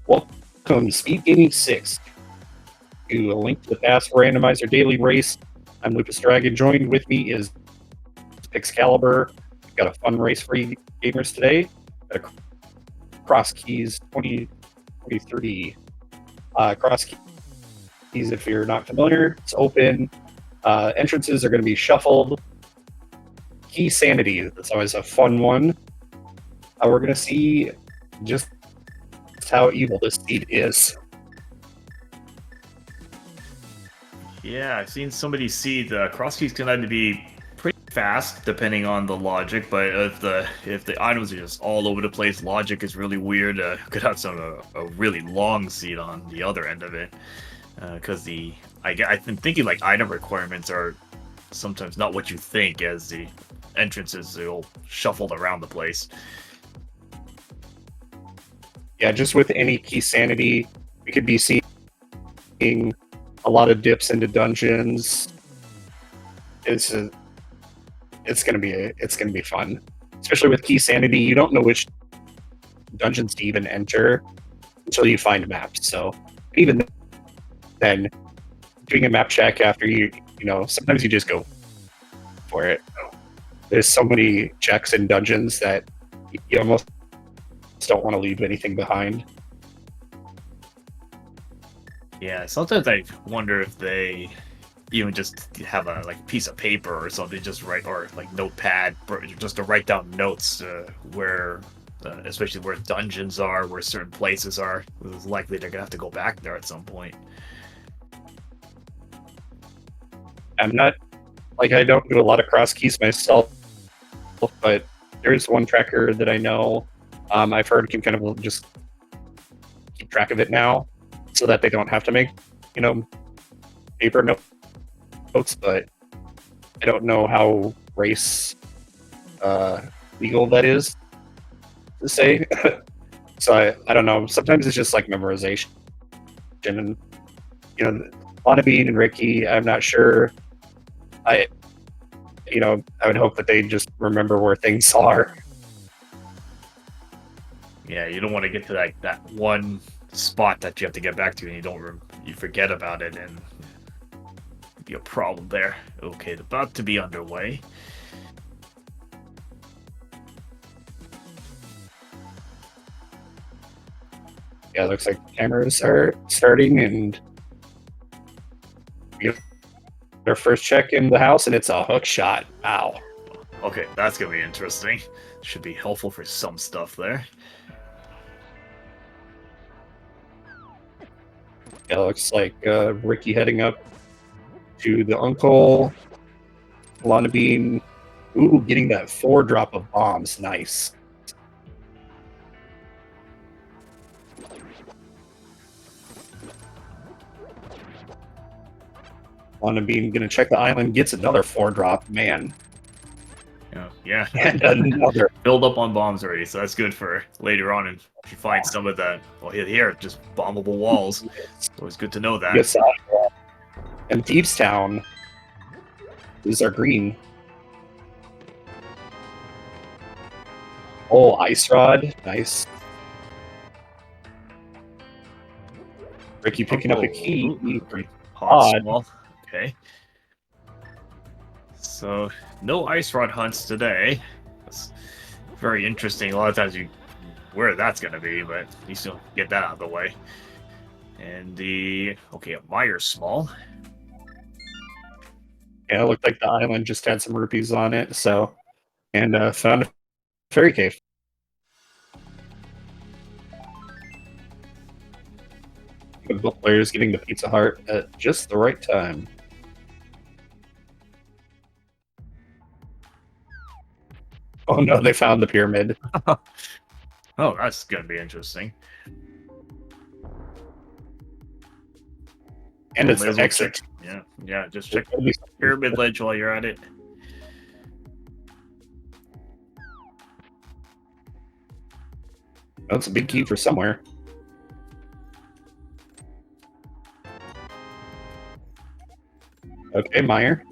Welcome, Speed Gaming 6, to a Link to the Past Randomizer Daily Race. I'm Lupus Dragon. Joined with me is Excalibur. We've got a fun race for you gamers today. Crosskeys 2023. Crosskeys, if you're not familiar, it's open. Entrances are going to be shuffled. Key Sanity, that's always a fun one. We're going to see just how evil this seed is. Yeah, I've seen somebody see the Crosskeys can either be pretty fast, depending on the logic, but if the items are just all over the place, logic is really weird. Could have a really long seed on the other end of it, because I've been thinking like item requirements are sometimes not what you think, as the entrances are all shuffled around the place. Yeah, just with any Key Sanity, we could be seeing a lot of dips into dungeons. It's gonna be fun, especially with Key Sanity. You don't know which dungeons to even enter until you find maps. So even then, doing a map check after you sometimes you just go for it. There's so many checks in dungeons that you almost don't want to leave anything behind. Yeah, sometimes I wonder if they even just have a piece of paper or something, just write, or like notepad, just to write down notes where, especially where dungeons are, where certain places are. It's likely they're gonna have to go back there at some point. I'm not I don't do a lot of cross keys myself, but there's one tracker that I know. I've heard can kind of just keep track of it now, so that they don't have to make paper notes. But I don't know how race legal that is to say. So I don't know. Sometimes it's just like memorization, and Bean and Ricky, I'm not sure. I would hope that they just remember where things are. Yeah, you don't want to get to that one spot that you have to get back to, and you forget about it, and be a problem there. Okay, about to be underway. Yeah, it looks like cameras are starting, and we get our first check in the house, and it's a hook shot. Wow. Okay, that's gonna be interesting. Should be helpful for some stuff there. Yeah, it looks like Ricky heading up to the uncle. Bean, ooh, getting that 4-drop of bombs. Nice. Bean gonna check the island, gets another 4-drop. Man. Yeah. And another. Build up on bombs already, so that's good for later on. And if you find some of that, well, here, just bombable walls. It's always good to know that. Yes, and Deepstown is our green. Oh, Ice Rod. Nice. Ricky picking up a key. Hot small. Okay. So, no Ice Rod hunts today. That's very interesting. A lot of times where that's going to be, but at least you'll get that out of the way. And a Meyer small. Yeah, it looked like the island just had some rupees on it, so. And found a fairy cave. Both players getting the Pizza Heart at just the right time. Oh no, they found the pyramid. Oh, that's going to be interesting. And it's an exit. Yeah, just check the pyramid ledge while you're at it. That's a big key for somewhere. Okay, Meyer.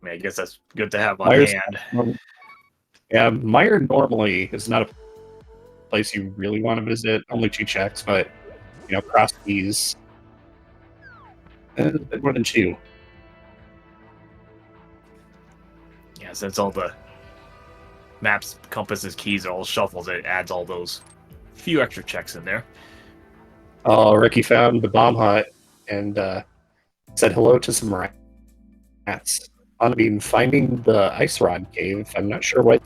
I guess that's good to have on hand. Yeah, Meyer normally is not a place you really want to visit. Only 2 checks, but Crosskeys, a bit more than 2. Yeah, since all the maps, compasses, keys are all shuffled, it adds all those few extra checks in there. Oh, Ricky found the bomb hut and said hello to some rats. On being finding the ice rod cave. I'm not sure why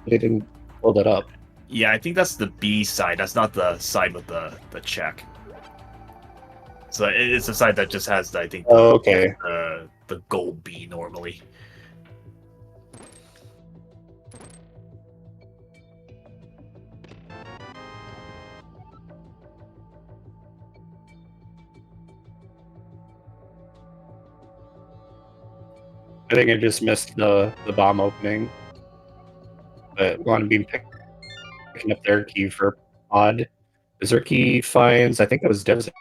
they didn't pull that up. Yeah, I think that's the B side. That's not the side with the check. So it's the side that just has, I think, Oh, okay. the gold B normally. I think I just missed the bomb opening. But want to be picking up their key for odd. Berserky finds, I think that was Desert.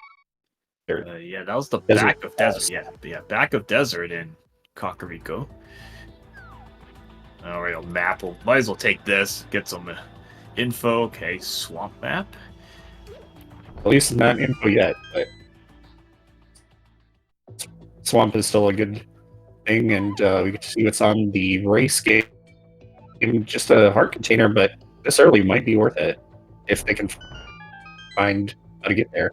Yeah, that was the Desert back of Falls. Desert. Yeah, back of Desert in Kakariko. Alright, a map. Well, might as well take this. Get some info. Okay, swamp map. At least not info yet, but swamp is still a good thing, and we get to see what's on the race game. Just a heart container, but this early might be worth it if they can find how to get there.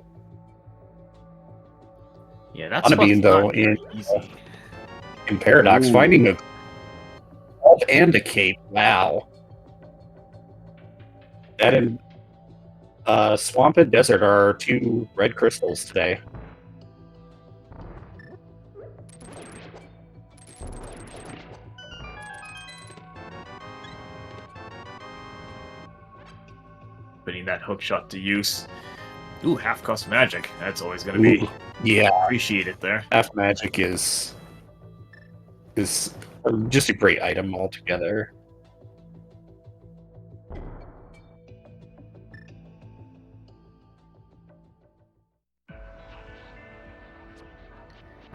Yeah, that's Bean, though, easy. in Paradox, Ooh. finding a vault and a cape. Wow. That in Swamp and Desert are 2 red crystals today. Putting that hook shot to use. Ooh, half cost magic. That's always going to be appreciated there. Half magic is just a great item altogether.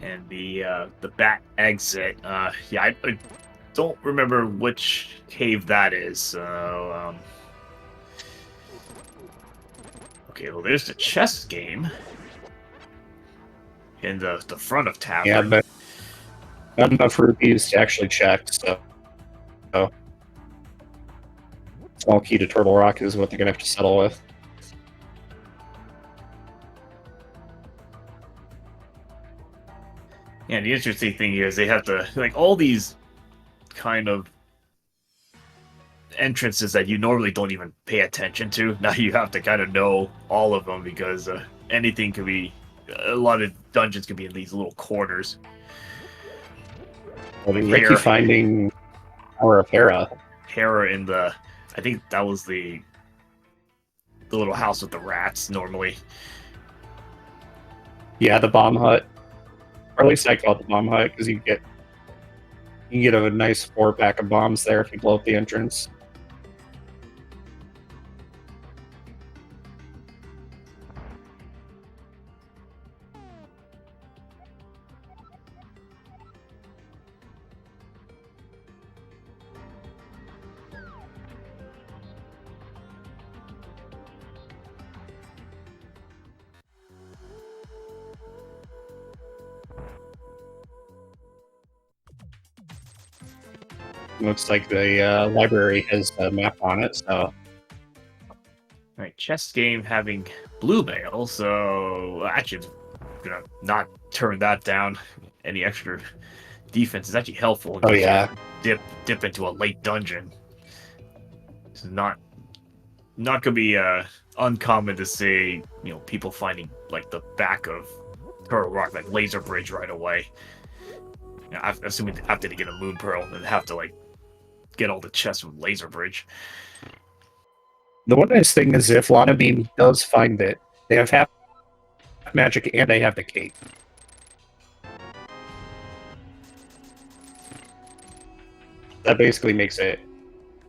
And the bat exit. Yeah, I don't remember which cave that is. So okay, well, there's the chess game in the front of tavern. Yeah, but not enough rupees to actually check. So small key to Turtle Rock is what they're gonna have to settle with. Yeah, the interesting thing here is they have to, like, all these kind of entrances that you normally don't even pay attention to. Now you have to kind of know all of them because anything could be, a lot of dungeons could be in these little corners. I mean, Ricky finding Tower of Hera. Hera in the, I think that was the little house with the rats normally. Yeah, the bomb hut. Or at least I call it the bomb hut because you get a nice 4-pack of bombs there if you blow up the entrance. Looks like the library has a map on it, so... Alright, chess game having blue mail, so actually I'm gonna not turn that down. Any extra defense is actually helpful. Oh yeah. Dip into a late dungeon. It's not gonna be uncommon to see, people finding like the back of Turtle Rock, like Laser Bridge right away. I'm assuming after they get a Moon Pearl, they have to like get all the chests from Laser Bridge. The one nice thing is if Lana Beam does find it, they have half magic and they have the cape. That basically makes it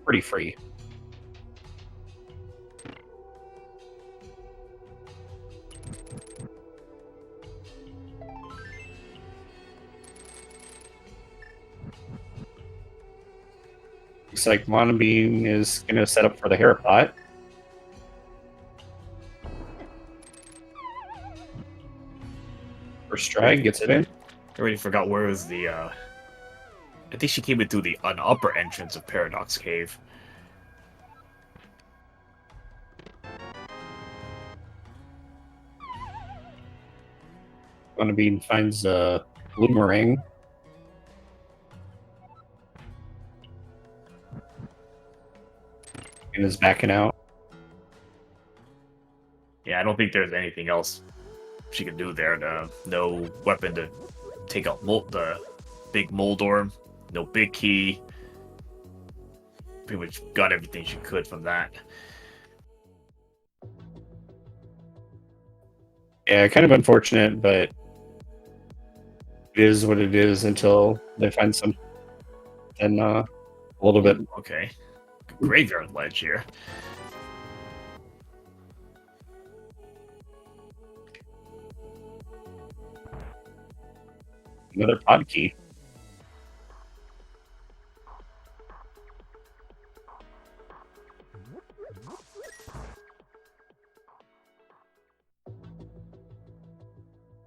pretty free. Looks like Lana Beam is going to set up for the Hera pot. First try gets it in. I already forgot where was the. I think she came in through the an upper entrance of Paradox Cave. Bean finds a boomerang. And is backing out. Yeah, I don't think there's anything else she can do there. No weapon to take out the big Moldorm. No big key. Pretty much got everything she could from that. Yeah, kind of unfortunate, but it is what it is until they find something a little bit. Okay. Graveyard ledge here. Another pod key.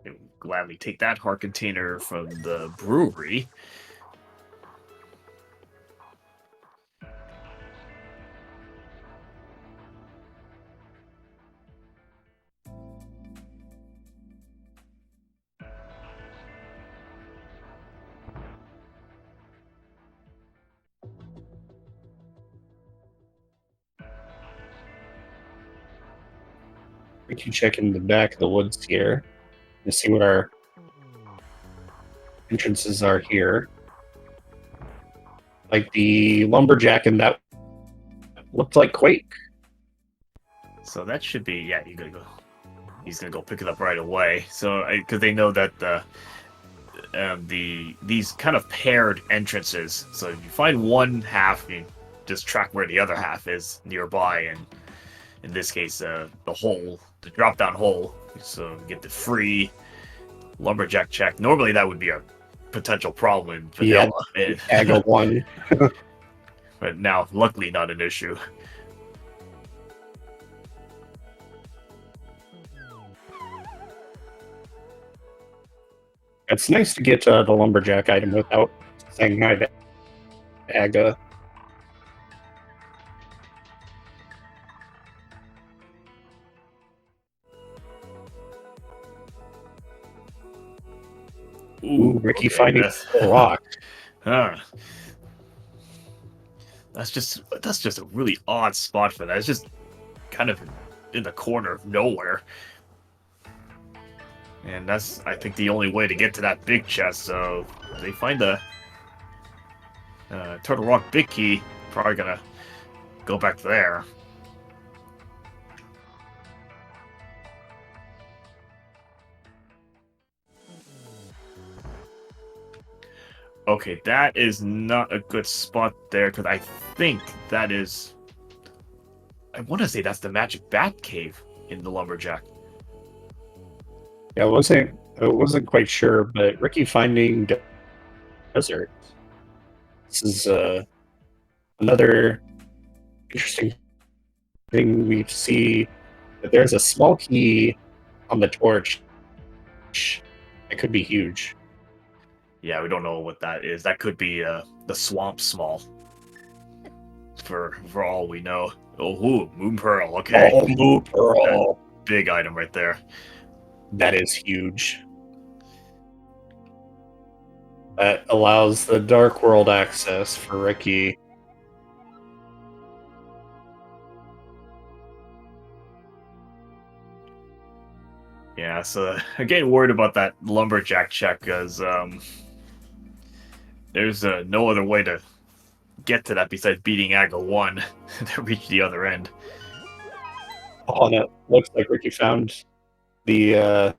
I would gladly take that heart container from the brewery. We can check in the back of the woods here to see what our entrances are here. Like the lumberjack and that looked like Quake. So that should be, yeah, he's gonna go pick it up right away. So, because they know that these kind of paired entrances. So if you find one half, you just track where the other half is nearby, and in this case, the drop down hole. So you get the free lumberjack check. Normally that would be a potential problem in vanilla. Yeah, Aga 1. But now, luckily, not an issue. It's nice to get the lumberjack item without saying hi to Aga. Ooh, Ricky Okay, finding a rock. That's just a really odd spot for that. It's just kind of in the corner of nowhere. And that's, I think, the only way to get to that big chest. So they find the Turtle Rock big key. Probably gonna go back there. Okay, that is not a good spot there, because I think that is... I want to say that's the Magic Bat Cave in the Lumberjack. Yeah, I wasn't quite sure, but Ricky finding desert. This is another interesting thing we see, that there's a small key on the torch. It could be huge. Yeah, we don't know what that is. That could be the Swamp Small. For all we know. Oh, ooh, Moon Pearl. Okay. Oh, Moon Pearl. Big item right there. That is huge. That allows the Dark World access for Ricky. Yeah, so I'm getting worried about that Lumberjack check, because there's no other way to get to that besides beating Aga 1 to reach the other end. Oh, and it looks like Ricky found the...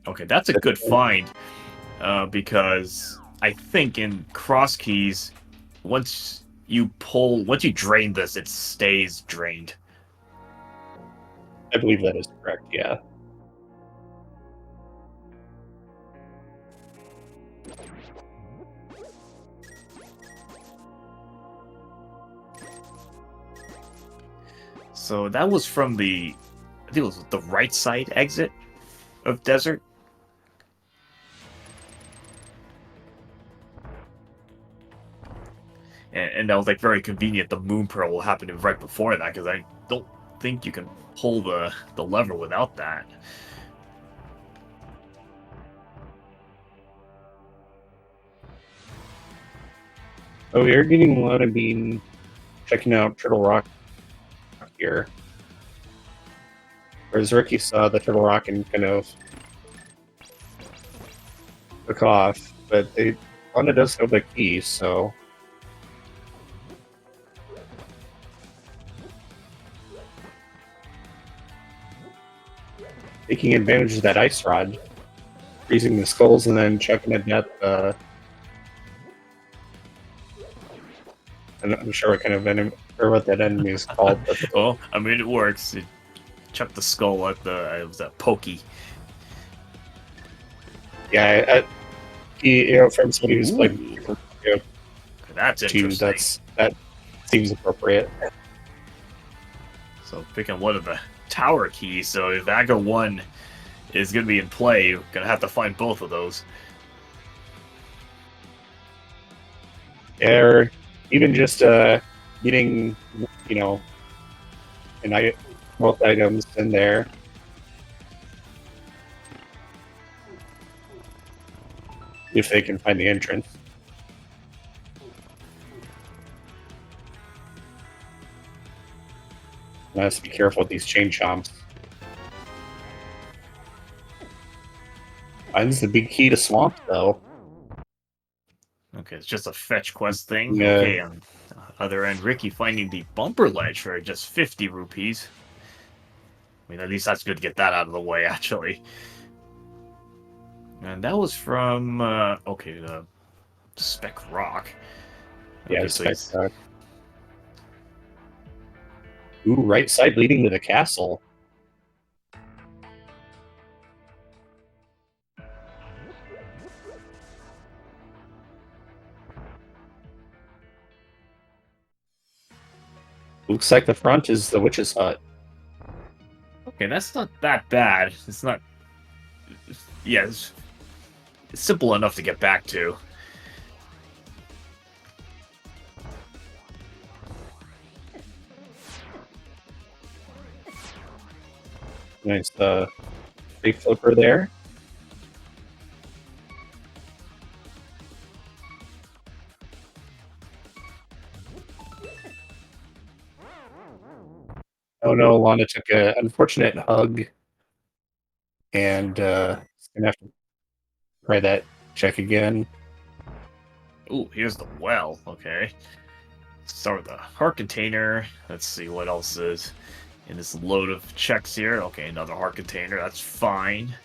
Okay, that's a good find, because I think in Crosskeys, once you drain this, it stays drained. I believe that is correct, yeah. So that was from the think it was the right side exit of desert. And that was like very convenient. The moon pearl will happen right before that because I don't think you can pull the lever without that. Oh, you're getting a lot of being checking out Turtle Rock here. Whereas Ricky saw the Turtle Rock and kind of took off, but they Wanda does have the key, so taking advantage of that ice rod, freezing the skulls, and then chucking it at I'm not sure what kind of enemy or what that enemy is called. But Well, I mean, it works. It chucked the skull at it was that pokey. yeah, from somebody who's played, That's interesting. that seems appropriate. So picking one of the tower keys. So if Agra 1 is going to be in play, you're going to have to find both of those. Or even just getting, both items in there. If they can find the entrance. I have to be careful with these chain chomps. Finds the big key to Swamp, though. Okay, it's just a fetch quest thing. Yeah. Okay, on the other end, Ricky finding the bumper ledge for just 50 rupees. I mean, at least that's good to get that out of the way, actually. And that was from, the Spec Rock. Yeah, Okay, so Spec Rock. Ooh, right side leading to the castle. Looks like the front is the witch's hut. Okay, that's not that bad. It's not... Yeah, it's simple enough to get back to. Nice free flipper there. Oh no, Lana took an unfortunate hug, and gonna have to try that check again. Ooh, here's the well. Okay. Start with the heart container. Let's see what else is in this load of checks here. Okay, another heart container. That's fine.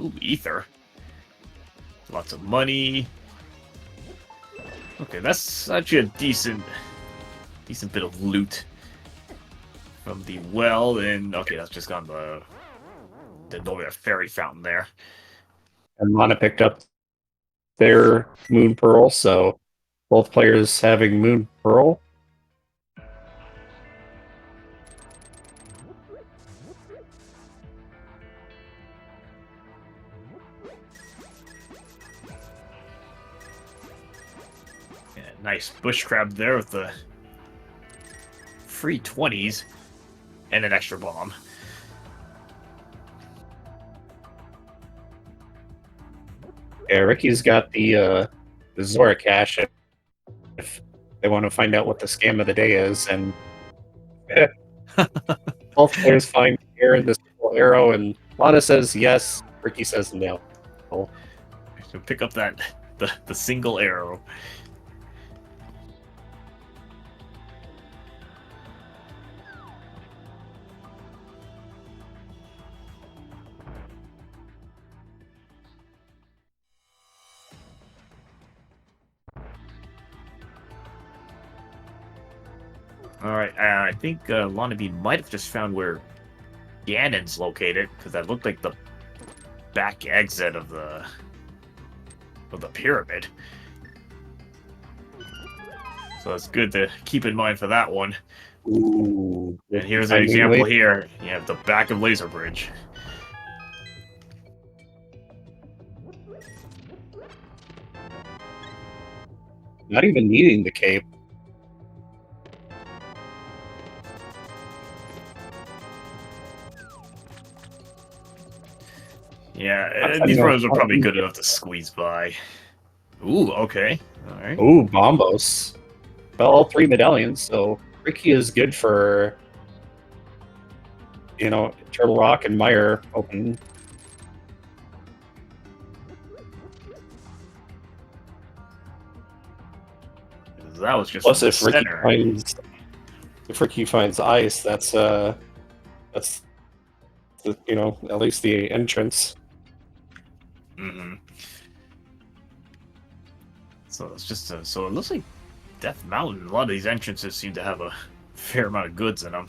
Ooh, ether. Lots of money. Okay, that's actually a decent bit of loot from the well. And okay, that's just gone the fairy fountain there. And Lana picked up their Moon Pearl, so both players having Moon Pearl. Yeah, nice bush crab there with the free 20s and an extra bomb. Yeah, Ricky's got the Zora cache if they want to find out what the scam of the day is, and both players find here in this little arrow, and Lana says yes, Ricky says no. So pick up that the single arrow. Alright, I think Lana B might have just found where Ganon's located, because that looked like the back exit of the pyramid. So it's good to keep in mind for that one. Ooh. And here's an Finding example late. here. You have the back of Laser Bridge. Not even needing the cape. Yeah, I'm these finding runners are a lot probably of good enough to squeeze by. Ooh, okay. Alright. Ooh, Bombos. Well, all 3 medallions, so Ricky is good for, Turtle Rock and Meyer open. That was just Plus, from the center. if Ricky finds ice, that's the, at least the entrance. Mm-hmm. So it's just so it looks like Death Mountain. A lot of these entrances seem to have a fair amount of goods in them.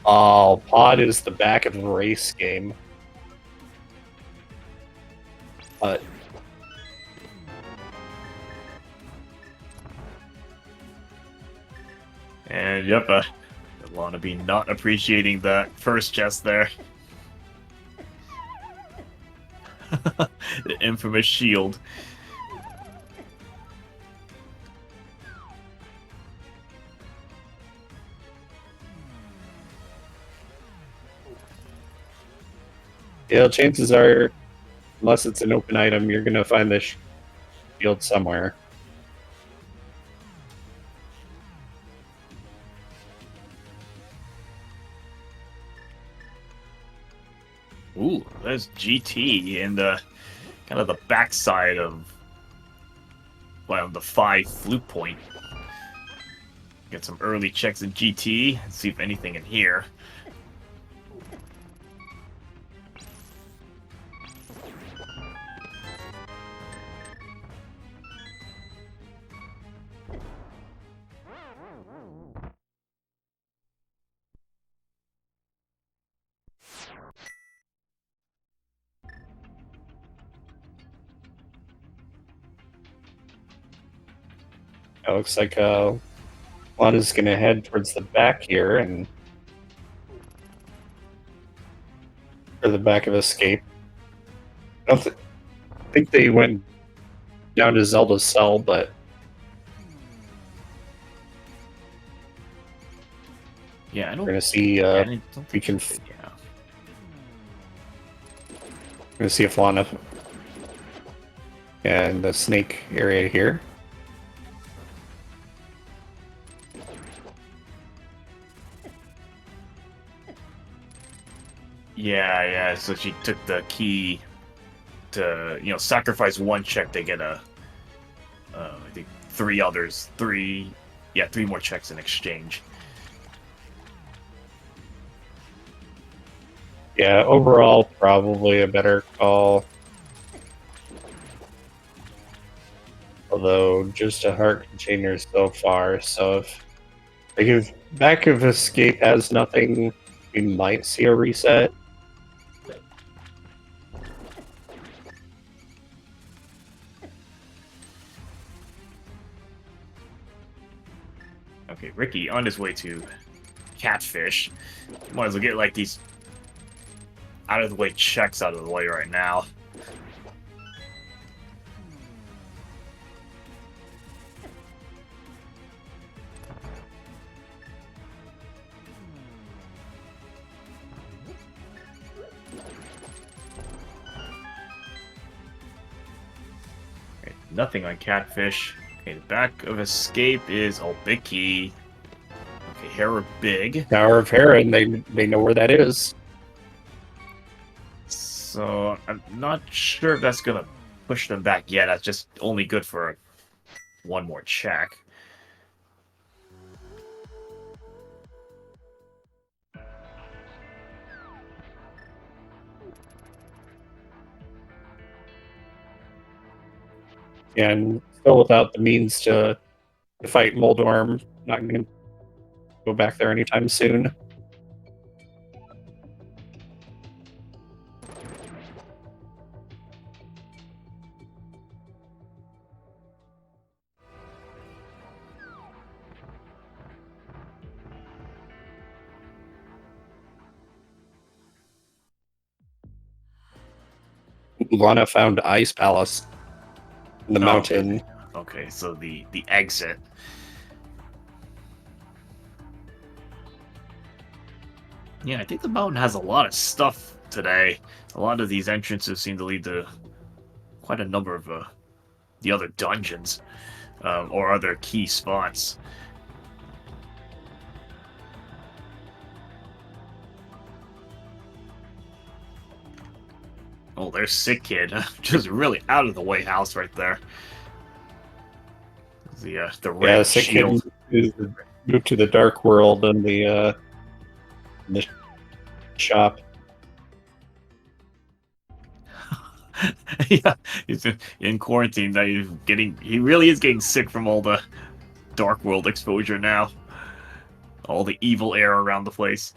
Oh, Pod is the back of the race game. But And yep, Lana be not appreciating that first chest there. The infamous shield. yeah, chances are, unless it's an open item, you're gonna find the shield somewhere. Ooh, there's GT in the kind of the backside of the 5 flute point. Get some early checks in GT and see if anything in here. It looks like Lana's gonna head towards the back here and for the back of Escape. I don't think they went down to Zelda's cell, but Yeah, I don't. we're gonna see. Yeah, I don't think We can. yeah. We're gonna see if Lana and the snake area here. Yeah. So she took the key to sacrifice one check to get I think 3 others, 3 more checks in exchange. Yeah, overall, probably a better call. Although, just a heart container so far, so if back of Escape has nothing, we might see a reset. Okay, Ricky on his way to Catfish. Might as well get like these out of the way checks out of the way right now. Okay, nothing on Catfish. Okay, the back of Escape is big key. Okay, Hera big. Tower of Heron, they know where that is. So I'm not sure if that's gonna push them back yet. That's just only good for one more check. And still without the means to fight Moldorm, not going to go back there anytime soon. Lana found Ice Palace in the mountain. Okay, so the exit. Yeah, I think the mountain has a lot of stuff today. A lot of these entrances seem to lead to quite a number of the other dungeons or other key spots. Oh, there's Sick Kid. Just really out of the way house right there. The red Sick shield. Kid is moved to the dark world in the shop. Yeah, he's in quarantine. Now he really is getting sick from all the dark world exposure now. All the evil air around the place.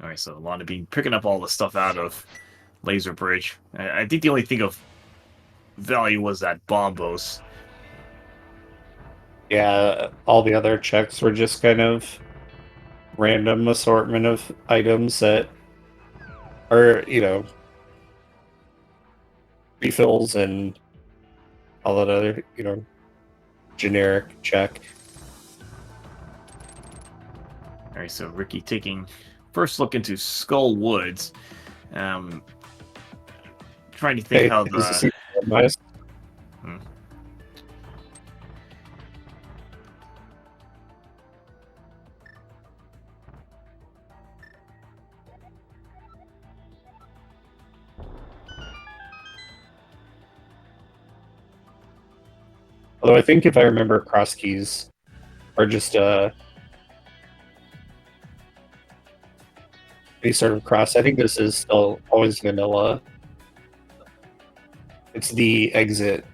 All right, so Lana being picking up all the stuff out of Laser Bridge. I think the only thing of value was that bombos. Yeah, all the other checks were just kind of random assortment of items that are, refills and all that other, generic check. All right, so Ricky taking first look into Skull Woods. Trying to think how Is the. this nice? Although I think if I remember, Crosskeys are just a sort of cross. I think this is still always vanilla. It's the exit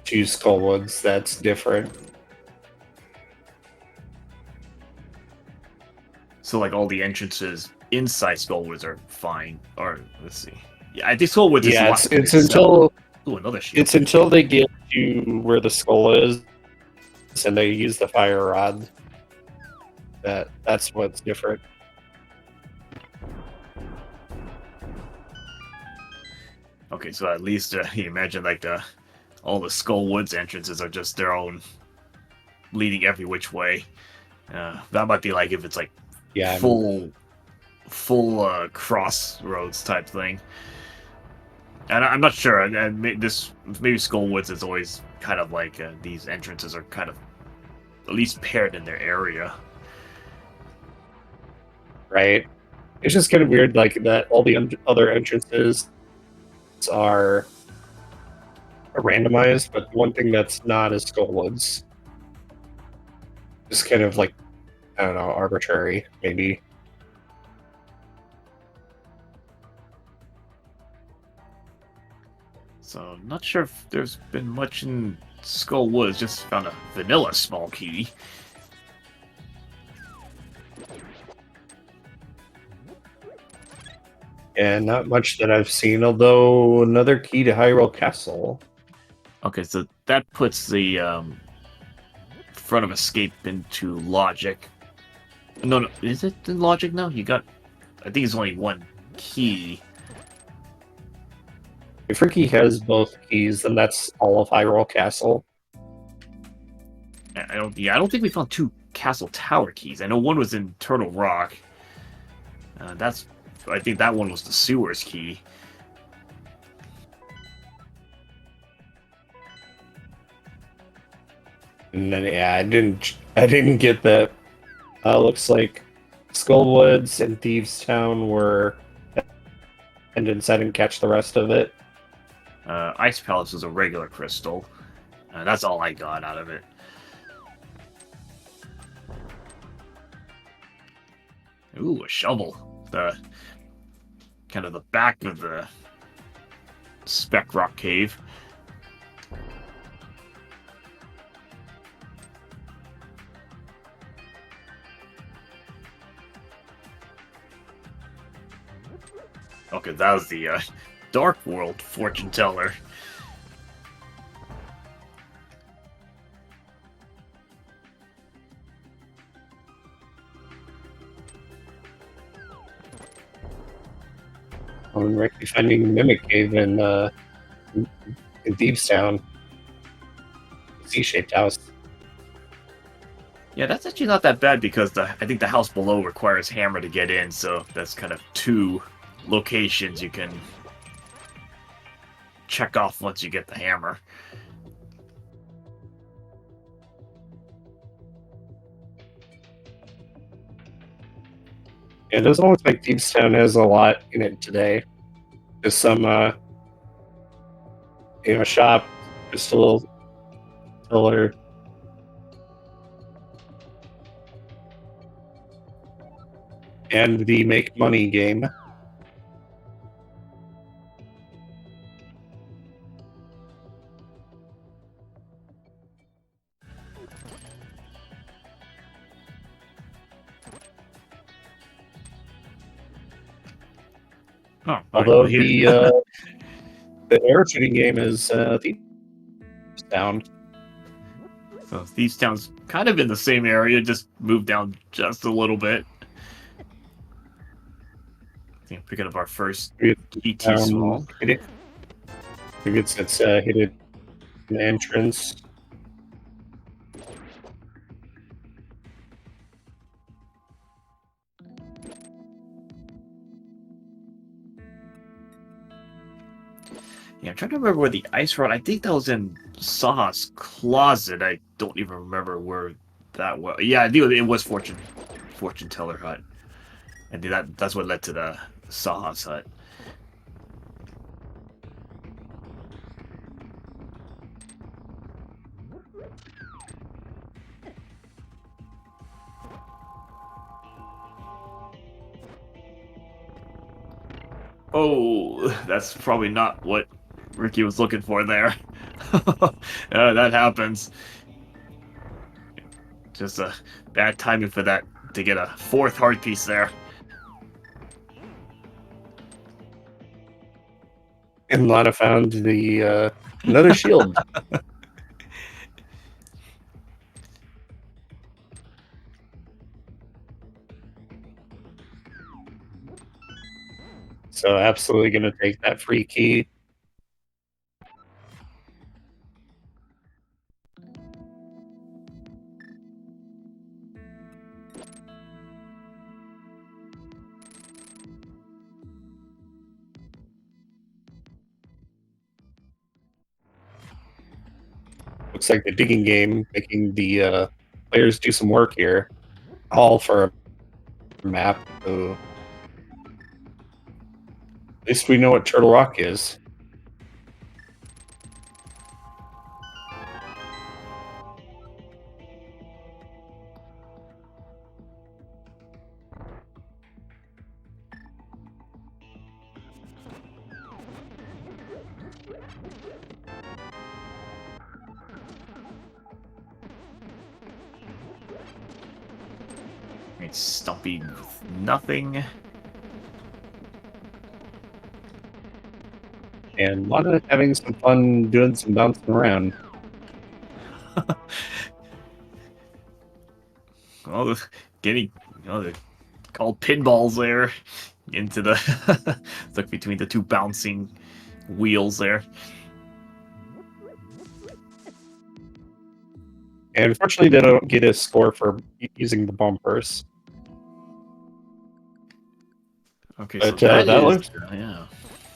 to Skullwoods that's different. So like all the entrances inside Skullwoods are fine. Or let's see. Yeah, I think Skullwoods is Yeah, locked. it's until Ooh, another shield. it's until they get to where the skull is, and they use the fire rod. That's what's different. Okay, so at least you imagine like all the Skullwoods entrances are just their own, leading every which way. That might be like if it's like Yeah, full crossroads type thing. And I'm not sure. This maybe Skullwoods is always kind of like these entrances are kind of at least paired in their area. right. It's just kind of weird, like that. All the other entrances are randomized, but one thing that's not is Skullwoods. Just kind of like, I don't know, arbitrary, maybe. So not sure if there's been much in Skullwoods. Just found a vanilla small key. And not much that I've seen, although another key to Hyrule Castle. Okay, so that puts the front of escape into logic. No, is it in logic now? You got, I think it's only one key. If Ricky has both keys, then that's all of Hyrule Castle. I don't think we found two castle tower keys. I know one was in Turtle Rock. I think that one was the sewers key. And then yeah, I didn't get that. Looks like Skullwoods and Thieves Town were, and I didn't catch the rest of it. Ice Palace was a regular crystal. That's all I got out of it. Ooh, a shovel. kind of the back of the Speck Rock Cave. Okay, that was the Dark World fortune teller. I'm actually finding Mimic Cave in Thieves Town. C-shaped house. Yeah, that's actually not that bad because I think the house below requires hammer to get in, so that's kind of 2 locations you can check off once you get the hammer. Yeah, it doesn't look like Thieves Town has a lot in it today. Just some, shop, just a little pillar. And the make money game. Oh, Although well, the air shooting game is Thieves Town. so Thieves Town's kind of in the same area, just moved down just a little bit. Picking up our first ET small. I think it's hidden entrance. Yeah, I'm trying to remember where the ice rod. I think that was in Saha's closet. I don't even remember where that was. Yeah, I think it was fortune teller hut. And that's what led to the Saha's hut. Oh, that's probably not what Ricky was looking for there. That happens. Just a bad timing for that to get a 4th heart piece there. And Lana found the another shield. So absolutely going to take that free key. Looks like the digging game making the players do some work here. All for a map. So at least we know what Turtle Rock is. It's Stumpy with nothing. And Lana having some fun doing some bouncing around. Well, getting, they're called pinballs there into the stuck between the 2 bouncing wheels there. And unfortunately, they don't get a score for using the bumpers. Okay, But so that looks yeah.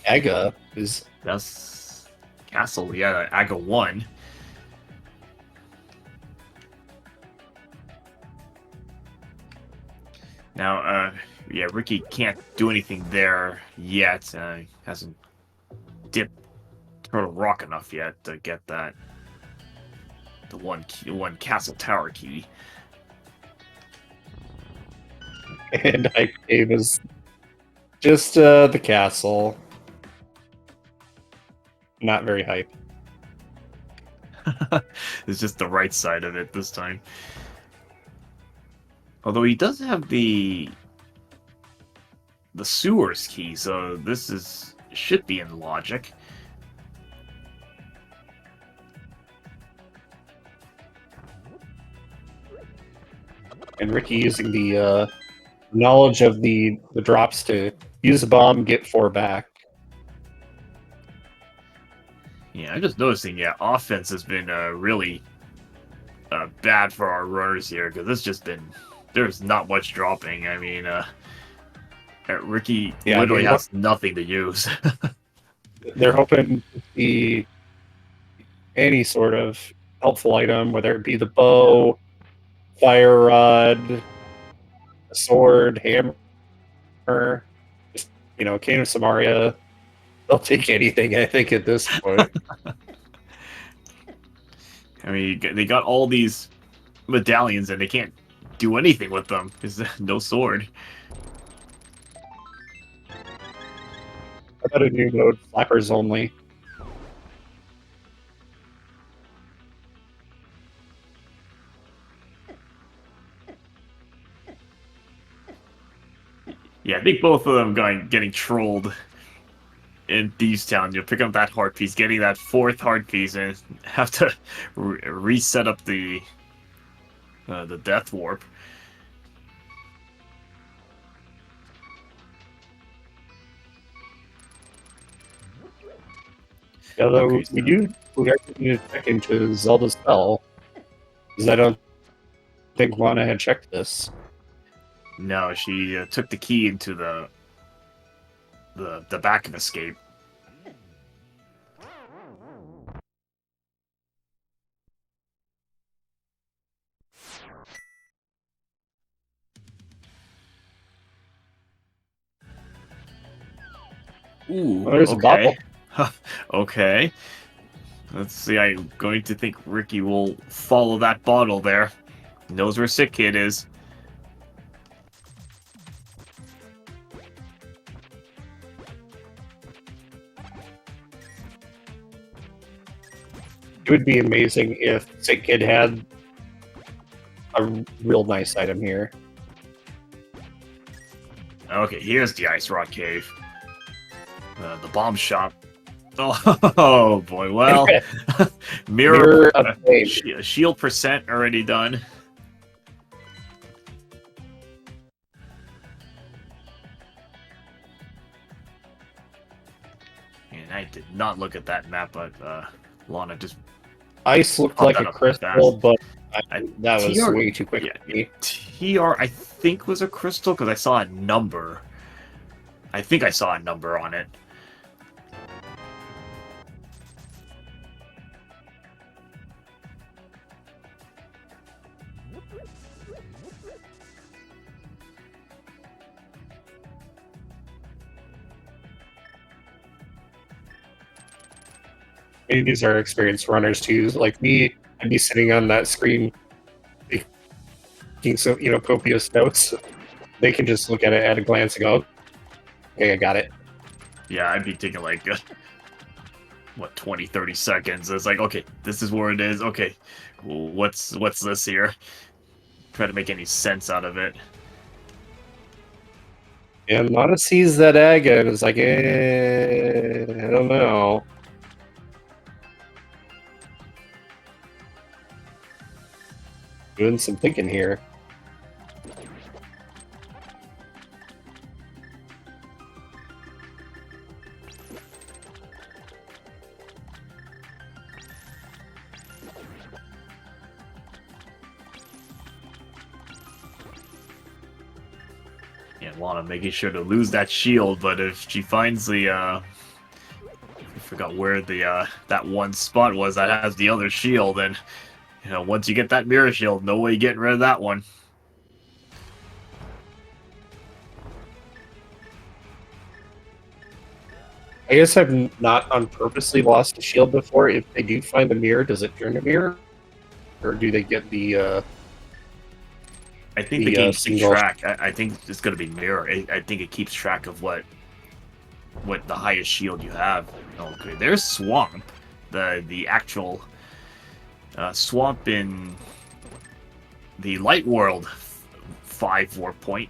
Aga is That's Castle, yeah, Aga 1. Now, yeah, Ricky can't do anything there yet. Hasn't dipped Turtle Rock enough yet to get that. The one Castle Tower key. and I Cave is Just the castle. Not very hype. It's just the right side of it this time. Although he does have the sewers key, so this should be in logic. And Ricky using the knowledge of the drops to use a bomb, get 4 back. Yeah, I'm just noticing, yeah, offense has been really bad for our runners here, because it's just been, there's not much dropping. I mean, Ricky literally has nothing to use. They're hoping to see any sort of helpful item, whether it be the bow, fire rod, a sword, hammer, just, Cane of Samaria. They'll take anything, I think, at this point. I mean, they got all these medallions and they can't do anything with them. There's no sword. I got a new mode, flappers only. Yeah, I think both of them getting trolled in Thieves Town. You'll pick up that heart piece, getting that 4th heart piece, and have to reset up the death warp. Although we are going to check into Zelda's spell, because I don't think Lana had checked this. No, she took the key into the back of escape. Ooh, there's a bottle. Okay. Let's see, I'm going to think Ricky will follow that bottle there. He knows where Sick Kid is. It would be amazing if Sick Kid had a real nice item here. Okay, here's the Ice Rock Cave. The bomb shop. Oh boy, well, mirror shield percent already done. And I did not look at that map, but Lana just ice looked like a crystal, but that was way too quick for me. TR, I think, was a crystal because I saw a number. I think I saw a number on it. Maybe these are experienced runners too. Like me, I'd be sitting on that screen taking some, copious notes. They can just look at it at a glance and go, okay, I got it. Yeah, I'd be taking like, 20, 30 seconds. It's like, okay, this is where it is. Okay, what's this here? Try to make any sense out of it. And Lana sees that egg and is like, I don't know. Doing some thinking here. Yeah, Lana making sure to lose that shield, but if she finds the I forgot where the that one spot was that has the other shield, and once you get that mirror shield, no way getting rid of that one. I guess I've not on purposely lost a shield before. If they do find a mirror, does it turn a mirror? Or do they get the I think the the game keeps single. track. I think it's going to be mirror. I think it keeps track of what the highest shield you have. Okay, there's swamp, the actual swamp in the light world 5 point.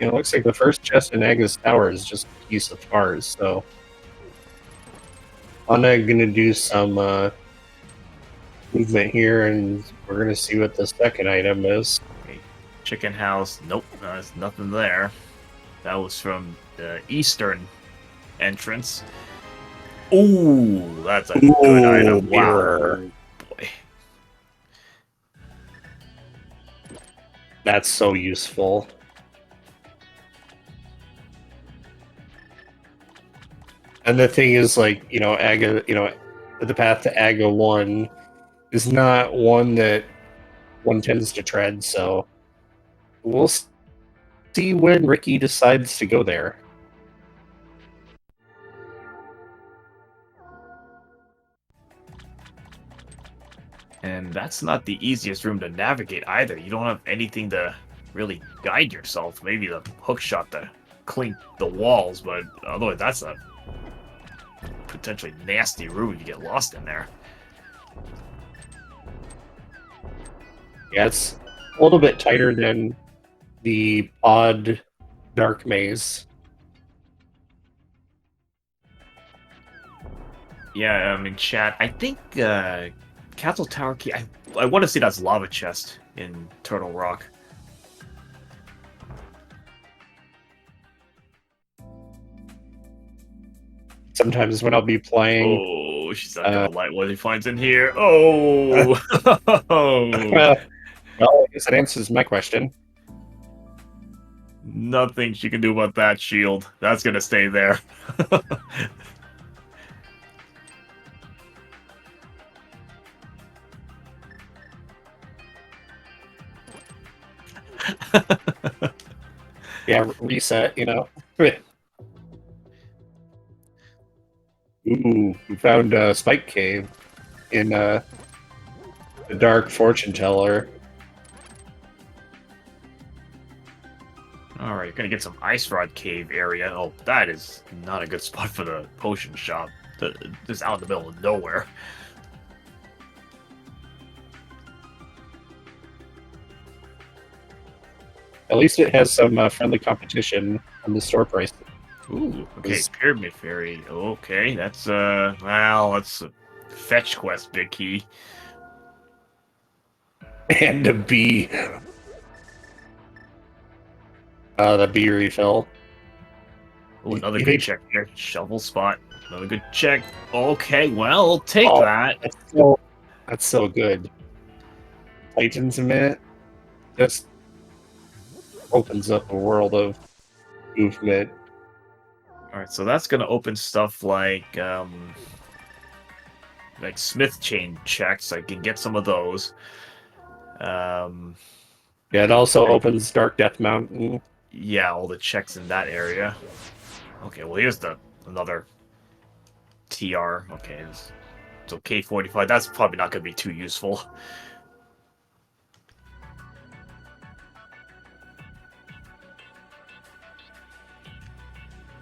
It looks like the first chest in Agnes Tower is just a piece of Mars, so I'm gonna do some movement here, and we're gonna see what the second item is. Okay. Chicken house. Nope, there's nothing there. That was from the eastern entrance. Ooh, that's a good item. Mirror. Wow. Boy. That's so useful. And the thing is, like, Aga, the path to Aga 1 is not one that one tends to tread, so we'll see when Ricky decides to go there. And that's not the easiest room to navigate either. You don't have anything to really guide yourself. Maybe the hook shot to clink the walls, but otherwise that's a potentially nasty room if you get lost in there. Yeah, it's a little bit tighter than the Pod Dark Maze. Yeah, in chat, I think Castle Tower Key. I want to see that's lava chest in Turtle Rock. Sometimes when I'll be playing, Oh, she's not gonna like what he finds in here. Oh, well, I guess that answers my question. Nothing she can do about that shield. That's gonna stay there. Yeah, reset, Ooh, we found a Spike Cave in the Dark Fortune Teller. Alright, you're gonna get some Ice Rod Cave area. Oh, that is not a good spot for the potion shop. Just out in the middle of nowhere. At least it has some friendly competition on the store price. Ooh, okay, Pyramid Fairy. Okay, that's that's a fetch quest, Big Key. And a bee. The bee refill. Oh, another good check here. Shovel spot. Another good check. Okay, well, I'll take that. That's so good. Tightens a minute. Just opens up a world of movement. Alright, so that's gonna open stuff like Smith chain checks. I can get some of those. Yeah, it also opens Dark Death Mountain. Yeah, all the checks in that area. Okay, well here's another TR. Okay, so K45. That's probably not gonna be too useful.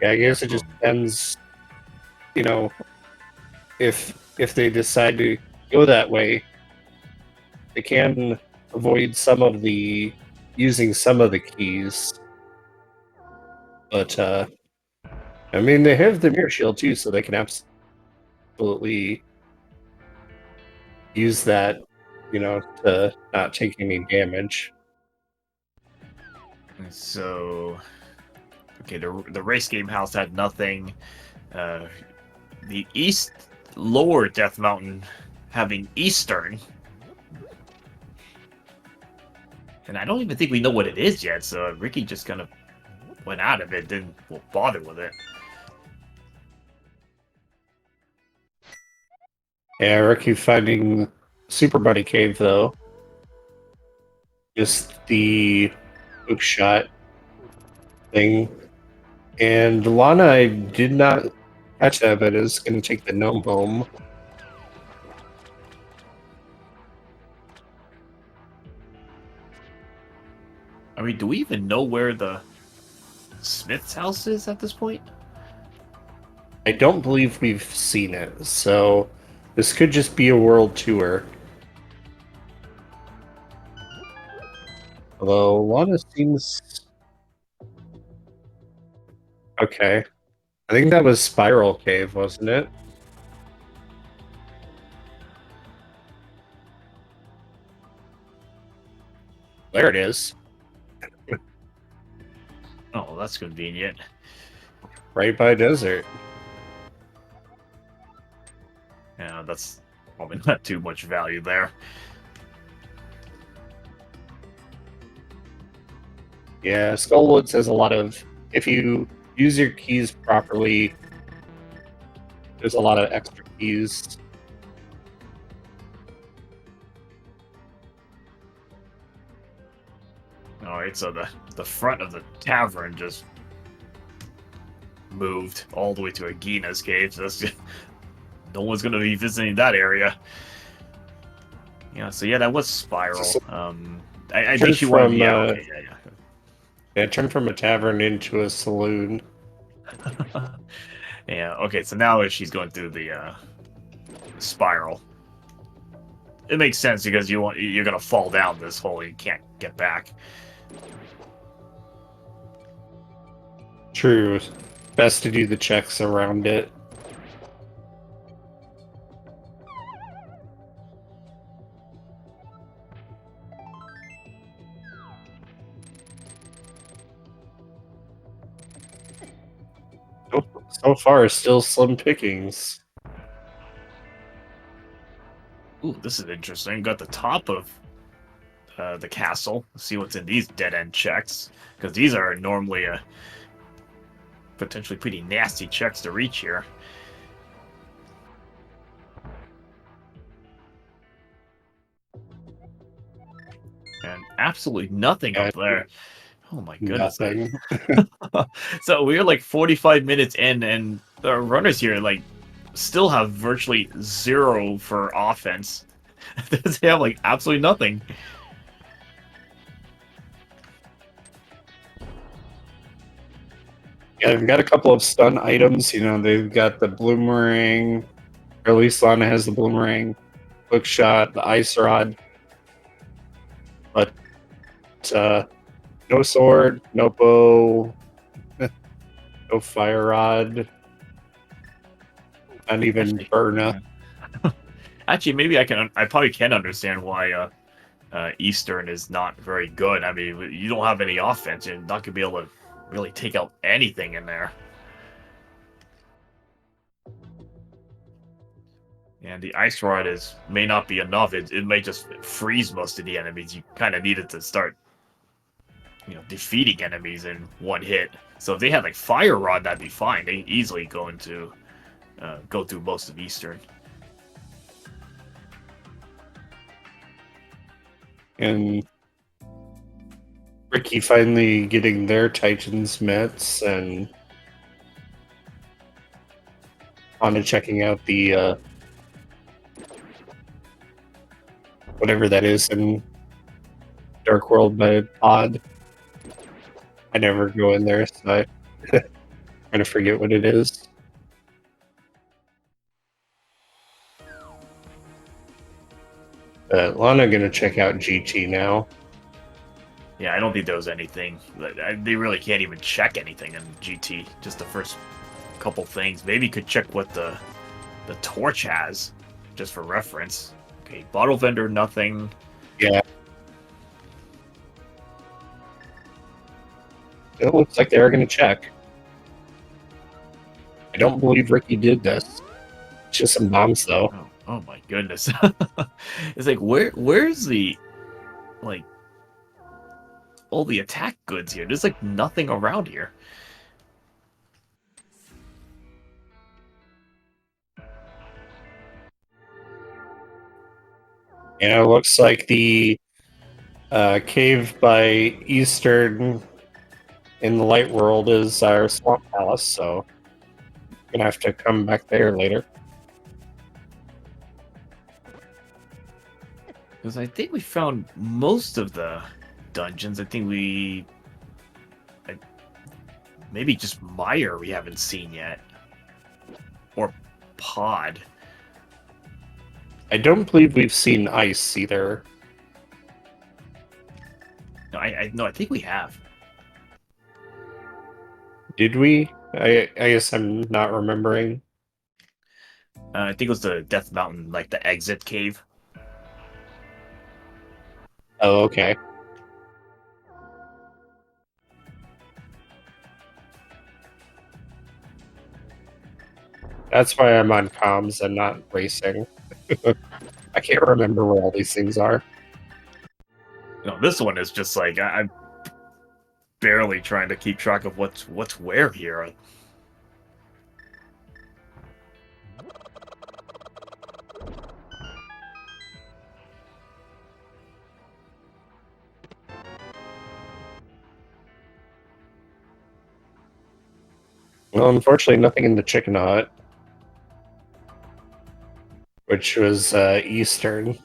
Yeah, I guess it just depends, if they decide to go that way, they can avoid using some of the keys. But, I mean, they have the mirror shield too, so they can absolutely use that, to not take any damage. So, okay, the race game house had nothing. The east lower Death Mountain having Eastern. And I don't even think we know what it is yet, so Ricky just kind of went out of it, didn't bother with it. Yeah, Ricky finding Super Buddy Cave, though. Just the hook shot thing. And Lana, I did not catch that, but is going to take the gnome home. I mean, do we even know where the Smith's house is at this point? I don't believe we've seen it, so this could just be a world tour. Although Lana seems okay. I think that was Spiral Cave, wasn't it? There it is, Oh, that's convenient. right by desert. Yeah, that's probably not too much value there. Yeah, Skullwoods has a lot of. If you use your keys properly, there's a lot of extra keys. All right, so the front of the tavern just moved all the way to Agina's cave. So that's just, no one's gonna be visiting that area. Yeah, so yeah, that was Spiral. I think she wanted. From Yeah, okay, yeah, turn from a tavern into a saloon. yeah. Yeah, okay, so now she's going through the spiral. It makes sense because you're gonna fall down this hole. You can't get back. True. Best to do the checks around it. So far, still slim pickings. Ooh, this is interesting. Got the top of the castle. Let's see what's in these dead end checks, because these are normally potentially pretty nasty checks to reach here. And absolutely nothing up there. Oh my goodness. Nothing. So we're like 45 minutes in, and the runners here like still have virtually zero for offense. They have like absolutely nothing. Yeah, they've got a couple of stun items. You know, they've got the bloomerang, or at least Lana has the bloomerang, hook shot, the ice rod. But no sword, no bow, no fire rod, not even Burna. Actually, maybe I probably can understand why Eastern is not very good. I mean, you don't have any offense, you're not gonna be able to really take out anything in there. And the ice rod may not be enough. It may just freeze most of the enemies. You kind of need it to start, defeating enemies in one hit. So if they had like fire rod, that'd be fine. They easily go through most of Eastern. And Ricky finally getting their Titans mitts and on to checking out the whatever that is in Dark World by Odd. I never go in there, so I kind of forget what it is. Lana gonna check out GT now. Yeah, I don't think there was anything. They really can't even check anything in GT. Just the first couple things. Maybe you could check what the torch has, just for reference. Okay, bottle vendor, nothing. Yeah. It looks like they are gonna check. I don't believe Ricky did this. It's just some bombs, though. Oh my goodness. It's like where's the like all the attack goods here? There's like nothing around here. Yeah, it looks like the cave by Eastern in the light world is our swamp palace, so gonna have to come back there later. Because I think we found most of the dungeons. I think maybe just Meyer we haven't seen yet. Or Pod. I don't believe we've seen ice either. No, I think we have. Did we? I guess I'm not remembering. I think it was the Death Mountain, like the exit cave. Oh, okay. That's why I'm on comms and not racing. I can't remember where all these things are. No, this one is just like I'm barely trying to keep track of what's where here. Well, unfortunately, nothing in the chicken hut, which was Eastern.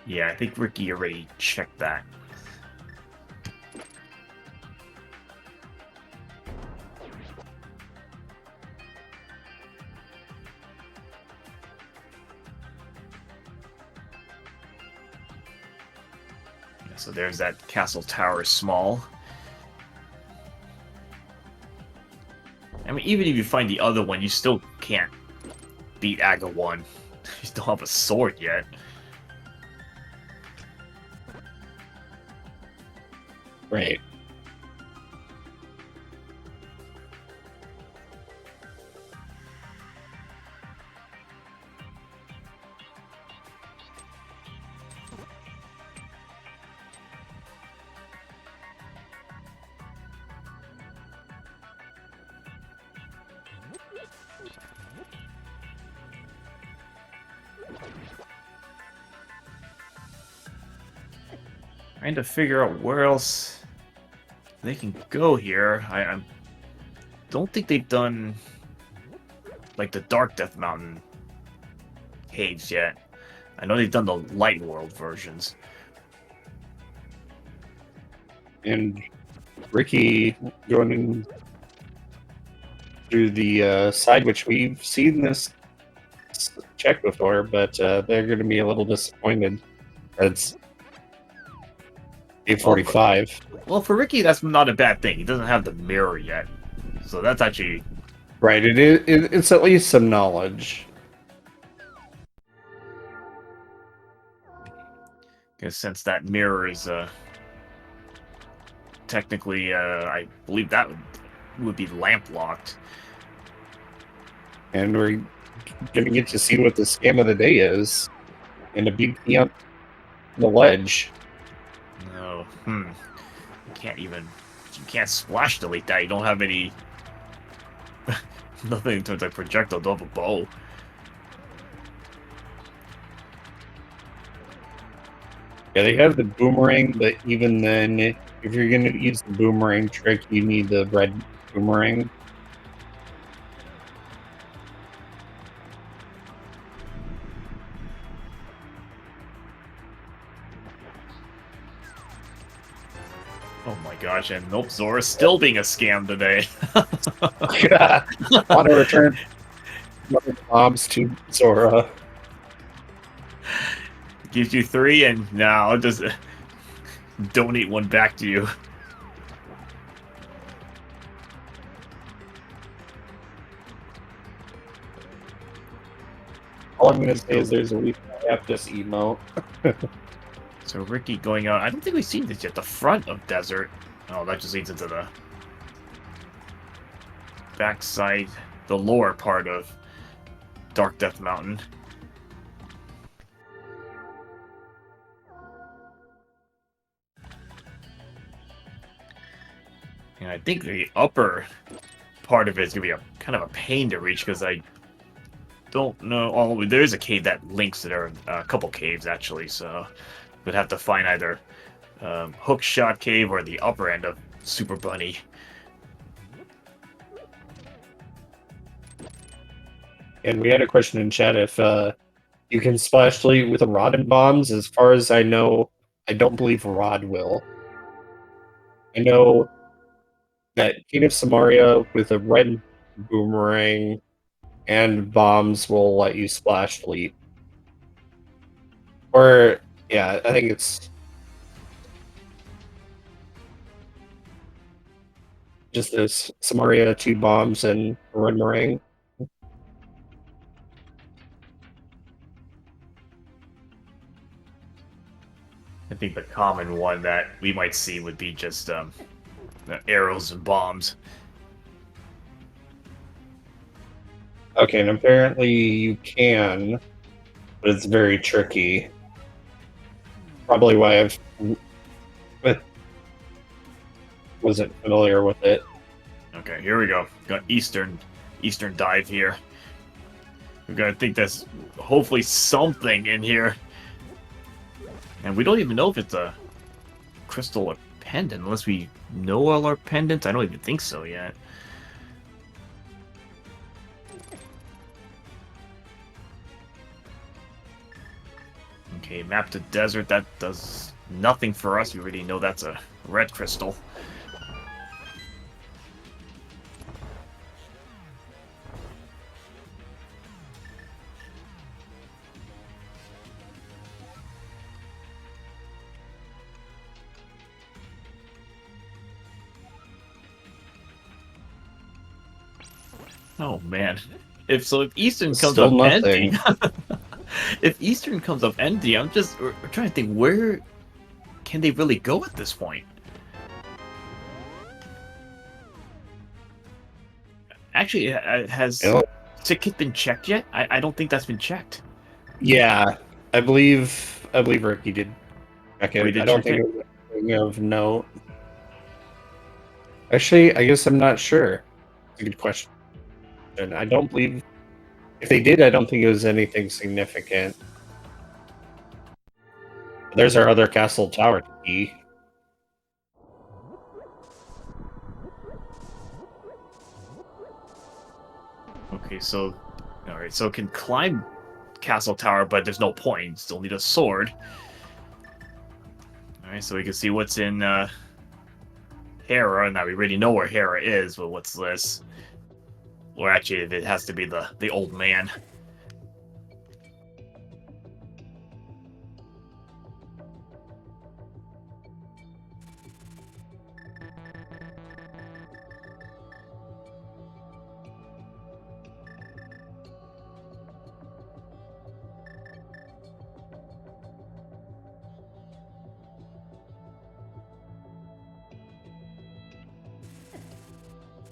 Yeah, I think Ricky already checked that. Yeah, so there's that castle tower small. I mean, even if you find the other one, you still can't beat Aga 1. You still have a sword yet. Right. Trying to figure out where else they can go here. I don't think they've done like the Dark Death Mountain caves yet. I know they've done the Light World versions. And Ricky going through the side, which we've seen this check before, but they're going to be a little disappointed. It's 8:45. Well, for Ricky, that's not a bad thing. He doesn't have the mirror yet, so that's actually Right. It's at least some knowledge. because since that mirror is technically, I believe that would be lamp locked. And we're going to get to see what the scam of the day is. And a big key on the ledge. No, you can't splash delete that. You don't have any, nothing in terms of projectile. Don't have a bow. Yeah, they have the boomerang, but even then, if you're going to use the boomerang trick, you need the red boomerang. Oh my gosh, and nope, Zora's still being a scam today. Want to return mobs to Zora. Gives you 3, and now I'll just donate 1 back to you. All I'm going to say is there's a weak app this emote. So Ricky going out. I don't think we've seen this yet. The front of Desert. Oh, that just leads into the backside, the lower part of Dark Death Mountain. And I think the upper part of it is gonna be a kind of a pain to reach because I don't know. Oh, there is a cave that links to there. A couple caves actually, so we'd have to find either Hook Shot Cave or the upper end of Super Bunny. And we had a question in chat if you can splash delete with a rod and bombs. As far as I know, I don't believe rod will. I know that King of Samaria with a red boomerang and bombs will let you splash delete. Or yeah, I think it's just this Samaria, 2 bombs, and a red meringue. I think the common one that we might see would be just arrows and bombs. Okay, and apparently you can, but it's very tricky. Probably why I've wasn't familiar with it. Okay, here we go. Got Eastern dive here. We're gonna think there's hopefully something in here. And we don't even know if it's a crystal or pendant, unless we know all our pendants. I don't even think so yet. Okay, map to desert. That does nothing for us. We already know that's a red crystal. Oh man. If Eastern comes Still up nothing. empty, if Eastern comes up empty, we're trying to think, where can they really go at this point? Actually, has Ticket been checked yet? I don't think that's been checked. Yeah, I believe Ricky did check it. Did I don't check think it? it was anything of note. Actually, I guess I'm not sure. It's a good question. I don't believe if they did, I don't think it was anything significant. There's our other castle tower key. Okay, so alright, so it can climb Castle Tower, but there's no point. Still need a sword. Alright, so we can see what's in Hera. Now we already know where Hera is, but what's this? Or actually, it has to be the old man.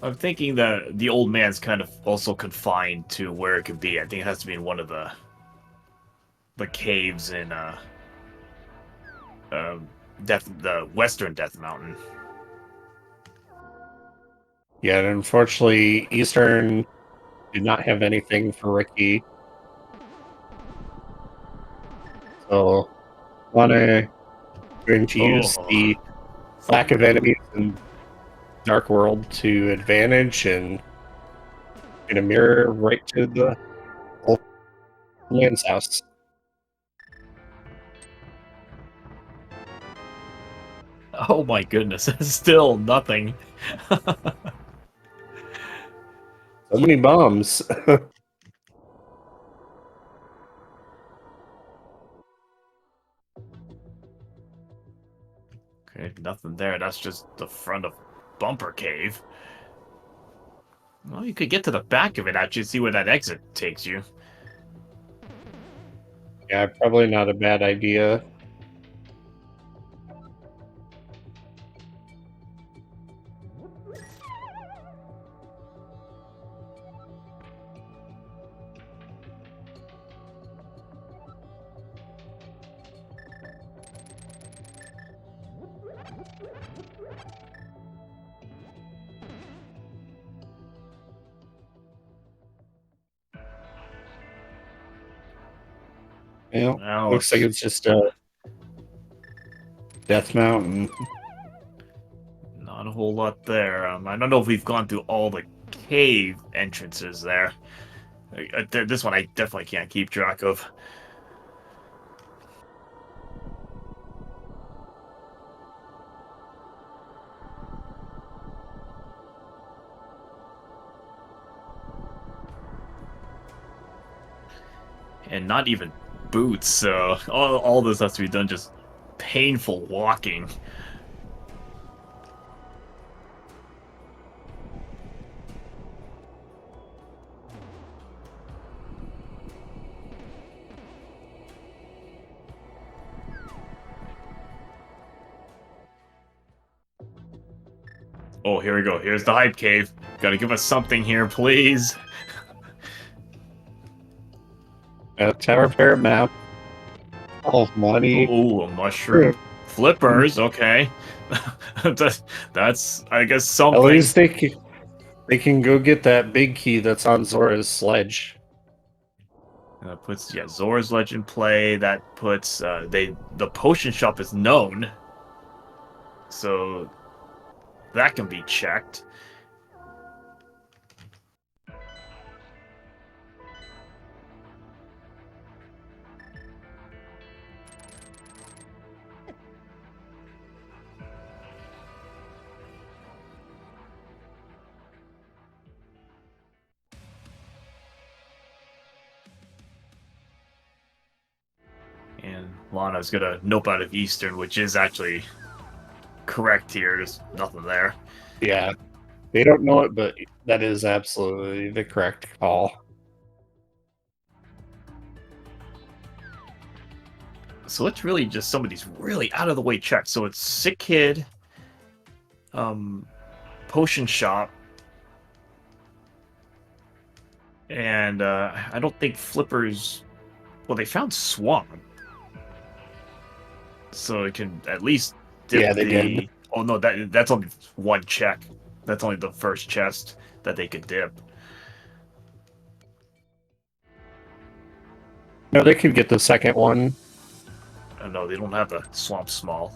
I'm thinking that the old man's kind of also confined to where it could be. I think it has to be in one of the caves in the Western Death Mountain. Yeah, and unfortunately, Eastern did not have anything for Ricky. So, going to use the lack of enemies in Dark World to advantage and in a mirror right to the old man's house. Oh my goodness, still nothing. So many bombs. Okay, nothing there. That's just the front of Bumper Cave. Well, you could get to the back of it, actually, see where that exit takes you. Yeah, probably not a bad idea. Yeah, Well, looks like it's just a Death Mountain. not a whole whole lot there. I don't know if we've gone through all the cave entrances there. This one I definitely can't keep track of. And not even boots, so all this has to be done just painful walking. Oh, here we go. Here's the hype cave. Gotta give us something here, please. Tower Fair map. Oh, money. Ooh, a mushroom. Flippers, okay. that's, I guess, At something. least they can go get that big key that's on Zora's sledge. That puts, yeah, Zora's Legend play. That puts, the potion shop is known. So, that can be checked. And Lana's gonna nope out of Eastern, which is actually correct here. There's nothing there. Yeah. They don't know it, but that is absolutely the correct call. So it's really just some of these really out of the way checks. So it's Sick Kid, Potion Shop, and I don't think Flippers. Well, they found Swamp, so it can at least dip Yeah, they did. Oh no, that's only one check. That's only the first chest that they could dip. No, they could get the second one. No, they don't have the Swamp Small,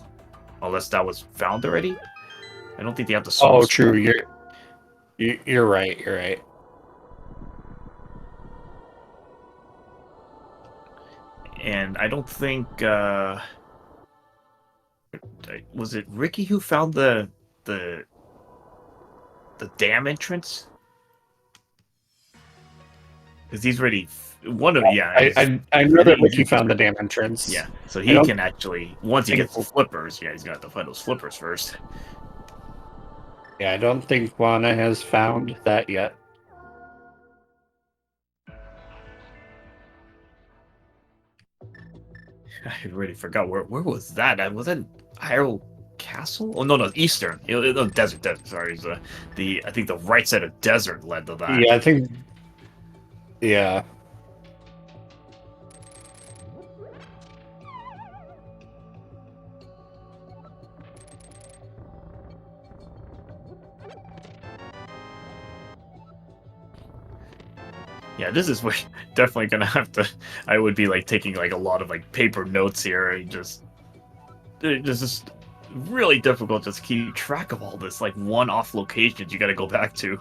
unless that was found already. I don't think they have the Oh, Swamp true. Small. You're right. You're right. And I don't think was it Ricky who found the dam entrance? Because he's already one of I know that Ricky found the damn entrance. Yeah, so I he don't can actually once he think- gets the flippers. Yeah, he's gonna have to find those flippers first. Yeah, I don't think Lana has found that yet. I already forgot where was that? Was that Hyrule Castle? Oh no, Eastern. No, desert. Sorry, I think the right side of desert led to that. Yeah, I think. Yeah. Yeah, this is where definitely gonna have to. I would be like taking like a lot of like paper notes here, and just it's just really difficult just keep track of all this like one-off locations you got to go back to.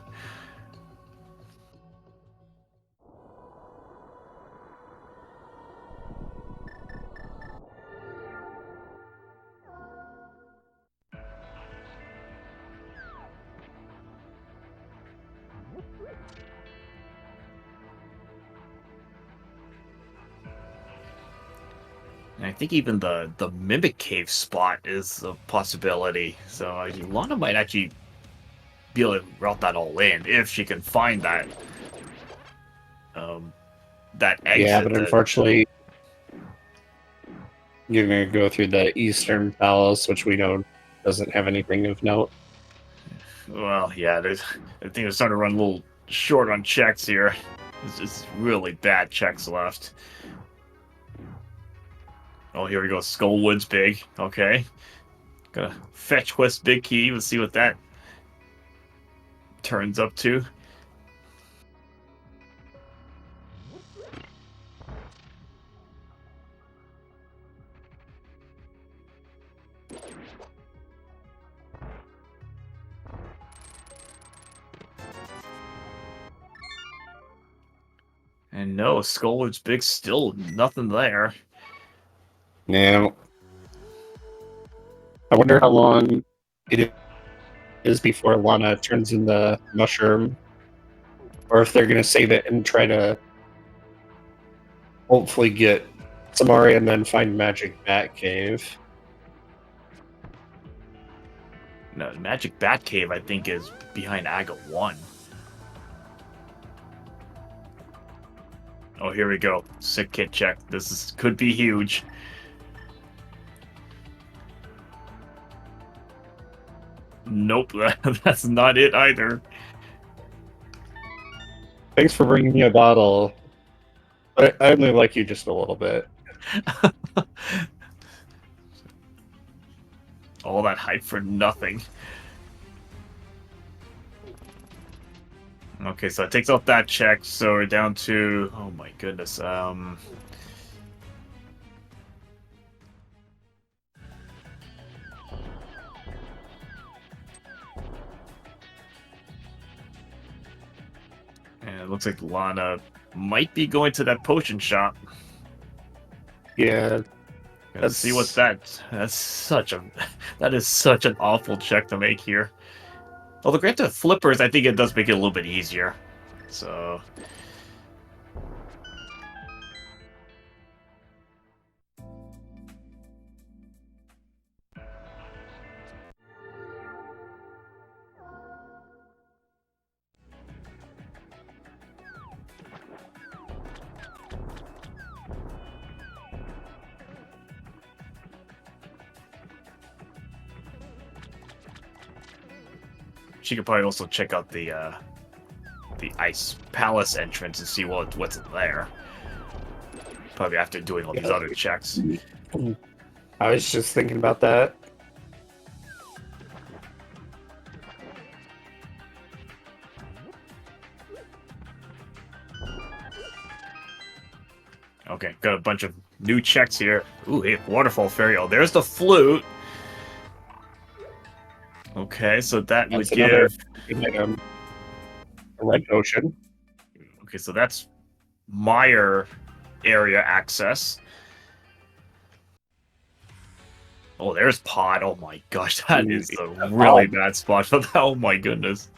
And I think even the Mimic Cave spot is a possibility. So Lana might actually be able to route that all in if she can find that that exit. Yeah, but unfortunately, you're going to go through the Eastern Palace, which we know doesn't have anything of note. Well, yeah, I think they're starting to run a little short on checks here. It's just really bad checks left. Oh, here we go. Skullwood's big. Okay. Gonna fetch Quest Big Key. Let's see what that turns up to. And no, Skullward's Big still nothing there. Now, I wonder how long it is before Lana turns into Mushroom, or if they're going to save it and try to hopefully get Samari and then find Magic Bat Cave. No, Magic Bat Cave, I think, is behind Aga 1. Oh, here we go. Sick kit check. Could be huge. Nope, that's not it either. Thanks for bringing me a bottle. But I only like you just a little bit. All that hype for nothing. Okay, so it takes off that check, so we're down to... Oh my goodness, And it looks like Lana might be going to that potion shop. Yeah. Let's see what that is such an awful check to make here. Although granted flippers, I think it does make it a little bit easier. So she could probably also check out the Ice Palace entrance and see what's in there. Probably after doing all these other checks. I was just thinking about that. Okay, got a bunch of new checks here. Ooh, hey, Waterfall Fairy. Oh, there's the flute. Okay, so that would give... A red potion. Okay, so that's Meyer area access. Oh, there's Pod. Oh my gosh, that is a really bad spot for that. Oh my goodness.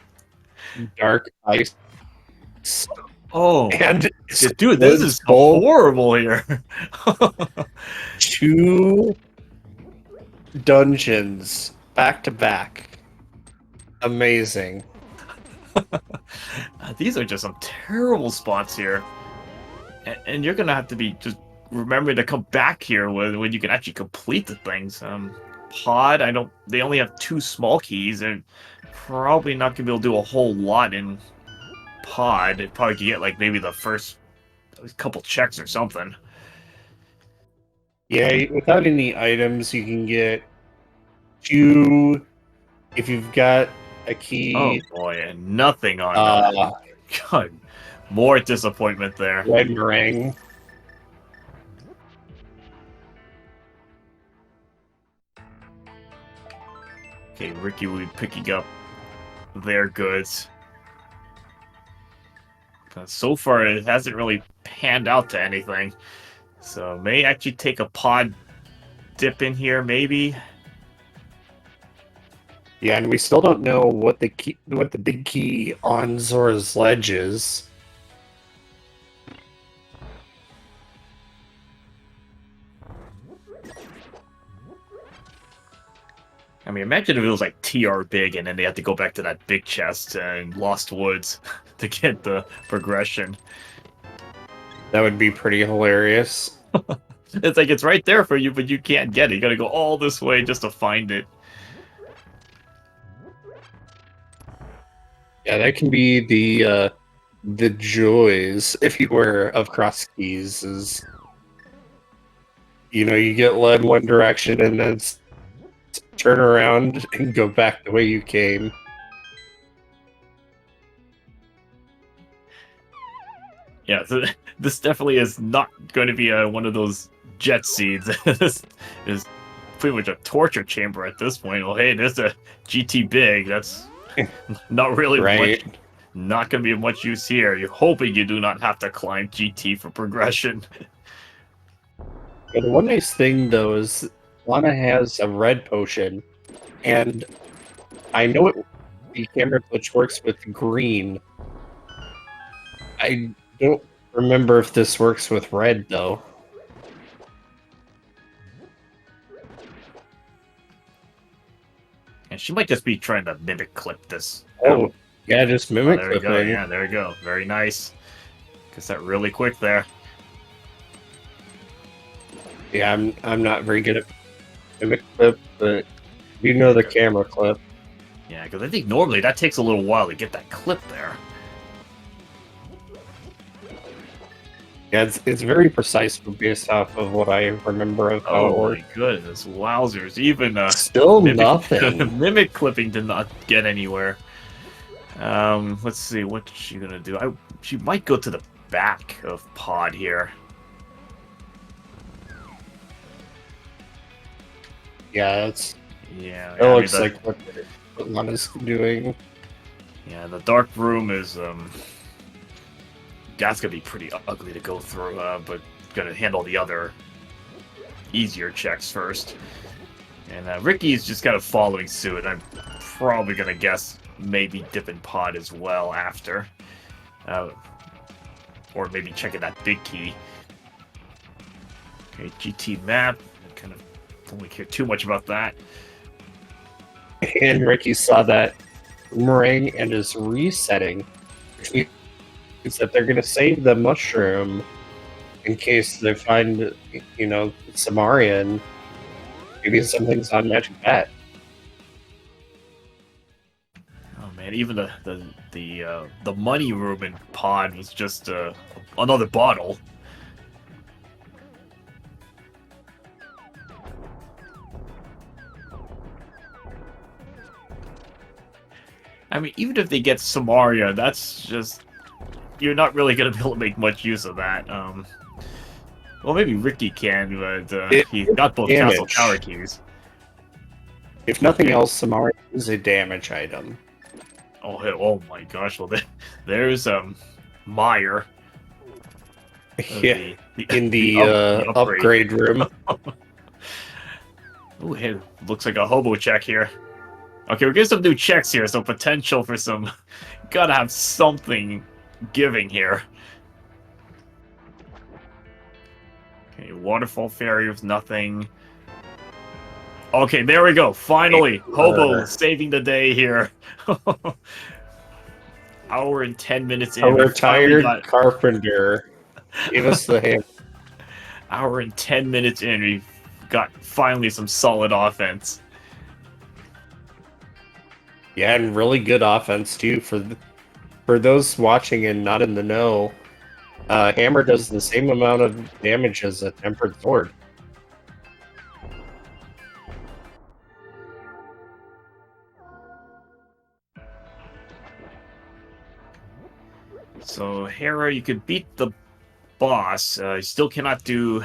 Dark ice. Oh, and dude, this is horrible here. 2 dungeons back to back. Amazing. These are just some terrible spots here. And you're going to have to be just remember to come back here when you can actually complete the things. Pod, they only have 2 small keys and probably not going to be able to do a whole lot in Pod. It probably could get like maybe the first couple checks or something. Yeah, without any items, you can get 2 if you've got a key. Oh boy, and nothing on God, more disappointment there. Red meringue. Okay, Ricky will be picking up their goods. So far, it hasn't really panned out to anything. So may actually take a pod dip in here, maybe. Yeah, and we still don't know what the big key on Zora's ledge is. I mean, imagine if it was like TR big and then they had to go back to that big chest in Lost Woods to get the progression. That would be pretty hilarious. It's like it's right there for you, but you can't get it. You gotta go all this way just to find it. Yeah, that can be the joys, if you were, of Crosskeys, is you get led one direction and then turn around and go back the way you came. Yeah, so this definitely is not going to be one of those jet seeds. This is pretty much a torture chamber at this point. Well, hey, there's a GT big. That's not really right. not going to be of much use here. You're hoping you do not have to climb GT for progression. But the one nice thing though is Lana has a red potion, and I know the camera glitch works with green. I don't remember if this works with red though. And she might just be trying to mimic clip this. Oh, yeah, just mimic there we go. clipping. Yeah, there we go. Very nice. Gets that really quick there. Yeah, I'm not very good at mimic clip, but you know the camera clip. Yeah, because I think normally that takes a little while to get that clip there. Yeah, it's very precise based off of what I remember of how it Oh works. my goodness, wowzers! Even Still mimic, nothing. mimic clipping did not get anywhere. Let's see what's she gonna do. She might go to the back of Pod here. Yeah, Yeah, it looks like what Lana's doing. Yeah, the dark room is that's gonna be pretty ugly to go through, but gotta handle the other easier checks first. And Ricky's just kind of following suit. I'm probably gonna guess maybe dipping Pod as well after, or maybe checking that big key. Okay, GT map. I kind of don't really care too much about that. And Ricky saw that boomerang and is resetting, which means that they're going to save the mushroom in case they find, Samarian. Maybe something's on Magic Bat. Oh man, even the money room in Pod was just another bottle. I mean, even if they get Samaria, that's just... You're not really going to be able to make much use of that. Well, maybe Ricky can, but he's got both Castle Tower keys. If nothing else, Samaria is a damage item. Oh my gosh, well, there's Meyer. Yeah, in the upgrade room. Ooh, hey, looks like a hobo check here. Okay, we're getting some new checks here, so potential for some... Gotta have something giving here. Okay, Waterfall Fairy with nothing. Okay, there we go. Finally, hobo saving the day here. Hour and 10 minutes in. A retired carpenter. Give us the hint. Hour and 10 minutes in, we've got finally some solid offense. Yeah, and really good offense too for those watching and not in the know. Hammer does the same amount of damage as a tempered sword. So Hera, you could beat the boss. You still cannot do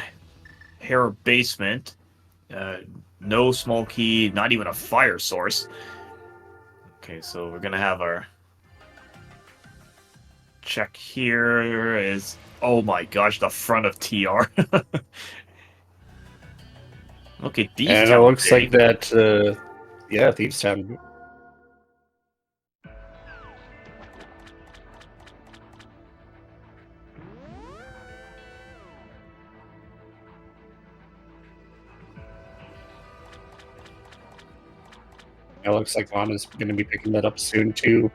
Hera basement. No small key, not even a fire source. Okay, so we're gonna have our check here is... Oh my gosh, the front of TR. Okay, Thieves And Town it looks big. like that, yeah, Thieves Town. It looks like Lana's going to be picking that up soon, too.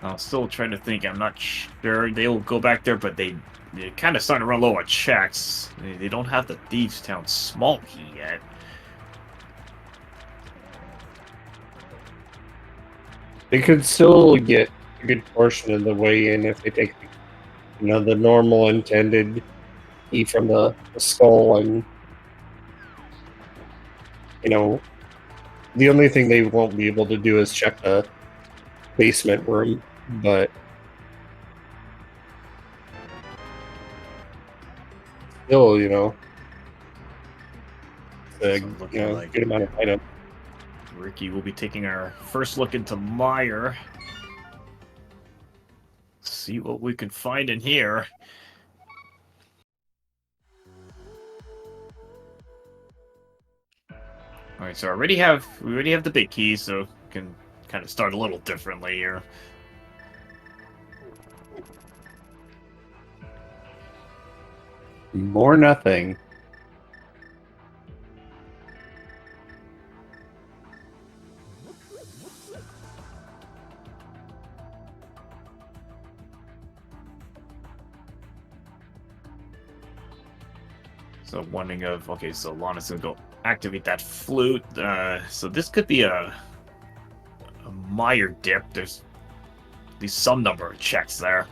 I'm still trying to think. I'm not sure they'll go back there, but they're kind of starting to run low on checks. They don't have the Thieves Town small key yet. They could still get a good portion of the way in if they take, the normal intended key from the skull, and the only thing they won't be able to do is check the basement room, but still, a Like good amount of items. Ricky will be taking our first look into Meyer. See what we can find in here. All right, so we already have the big key, so we can kind of start a little differently here. More nothing. So wondering of okay, so Lana's gonna go activate that flute. So this could be a Meyer dip. There's at least some number of checks there.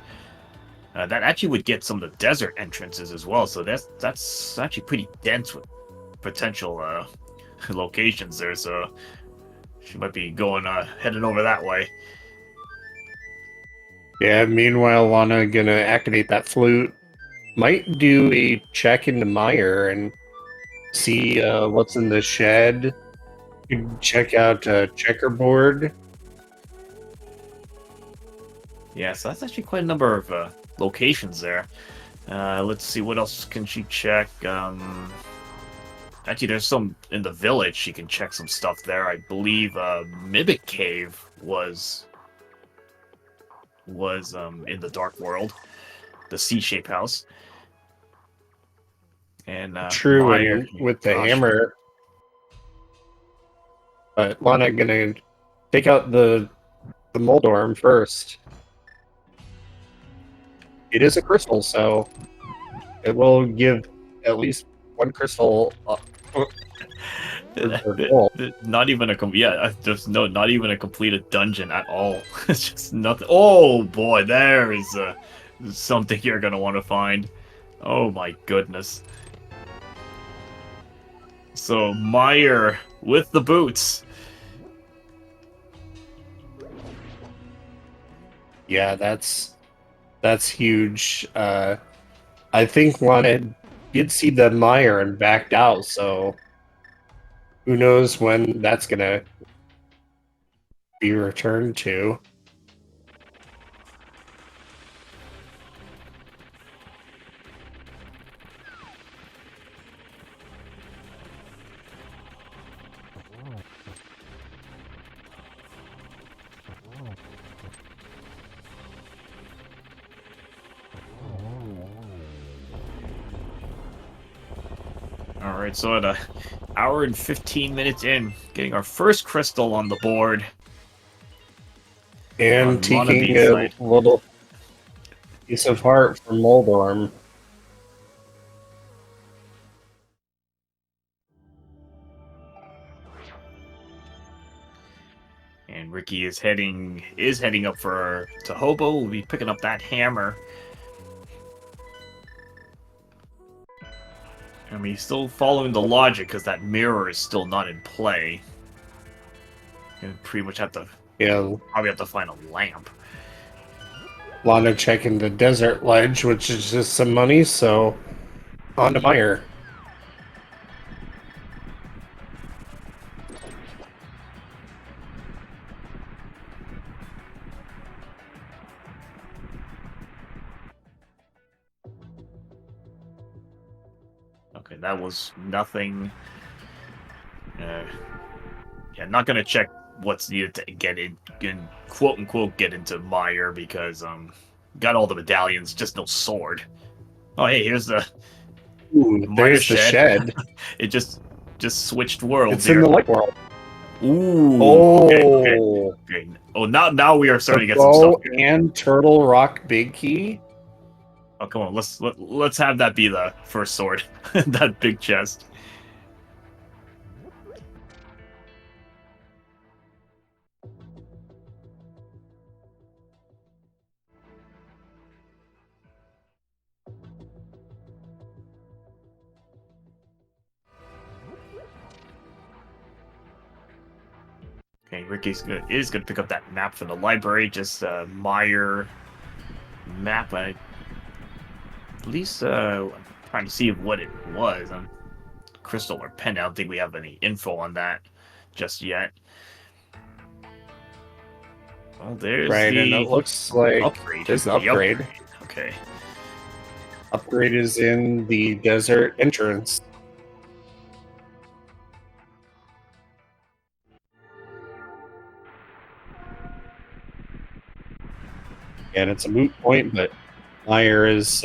That actually would get some of the desert entrances as well. So that's actually pretty dense with potential locations there. So she might be going heading over that way. Yeah, meanwhile, Lana gonna activate that flute. Might do a check into Meyer and see what's in the shed. You can check out checkerboard. Yeah, so that's actually quite a number of locations there. Let's see, what else can she check? Actually, there's some in the village. She can check some stuff there. I believe Mimic Cave was in the Dark World, the C-shaped house. And True, Meyer, and with the gosh, hammer. But Lana gonna take out the Moldorm first. It is a crystal, so it will give at least one crystal. Not even a there's not even a completed dungeon at all. It's just nothing. Oh boy, there is something you're gonna want to find. Oh my goodness. So Meyer with the boots. Yeah, that's huge. I think Lana did see the Meyer and backed out, so who knows when that's gonna be returned to. All right, so at an hour and 15 minutes in, getting our first crystal on the board. And taking a little piece of heart from Moldorm. And Ricky is heading up to Hobo. We'll be picking up that hammer. I mean, he's still following the logic because that mirror is still not in play. And pretty much probably have to find a lamp. Lana checking the desert ledge, which is just some money, so on to Meyer. Okay, that was nothing. Yeah, not gonna check what's needed to get in, quote unquote, get into Meyer because got all the medallions, just no sword. Oh hey, here's the Meyer there's the shed. It just switched worlds. It's here. in the light world. Ooh. Oh. Okay. Oh, now we are starting to get some some stuff. And Turtle Rock Big Key. Oh come on, let's have that be the first sword. That big chest. Okay, Ricky is gonna pick up that map from the library. Just Meyer map. At least I'm trying to see what it was. Crystal or pen. I don't think we have any info on that. just yet. Well, there's Right, and it the looks like upgrade. this The upgrade. Okay. Upgrade is in the desert entrance. And it's a moot point, but Meyer is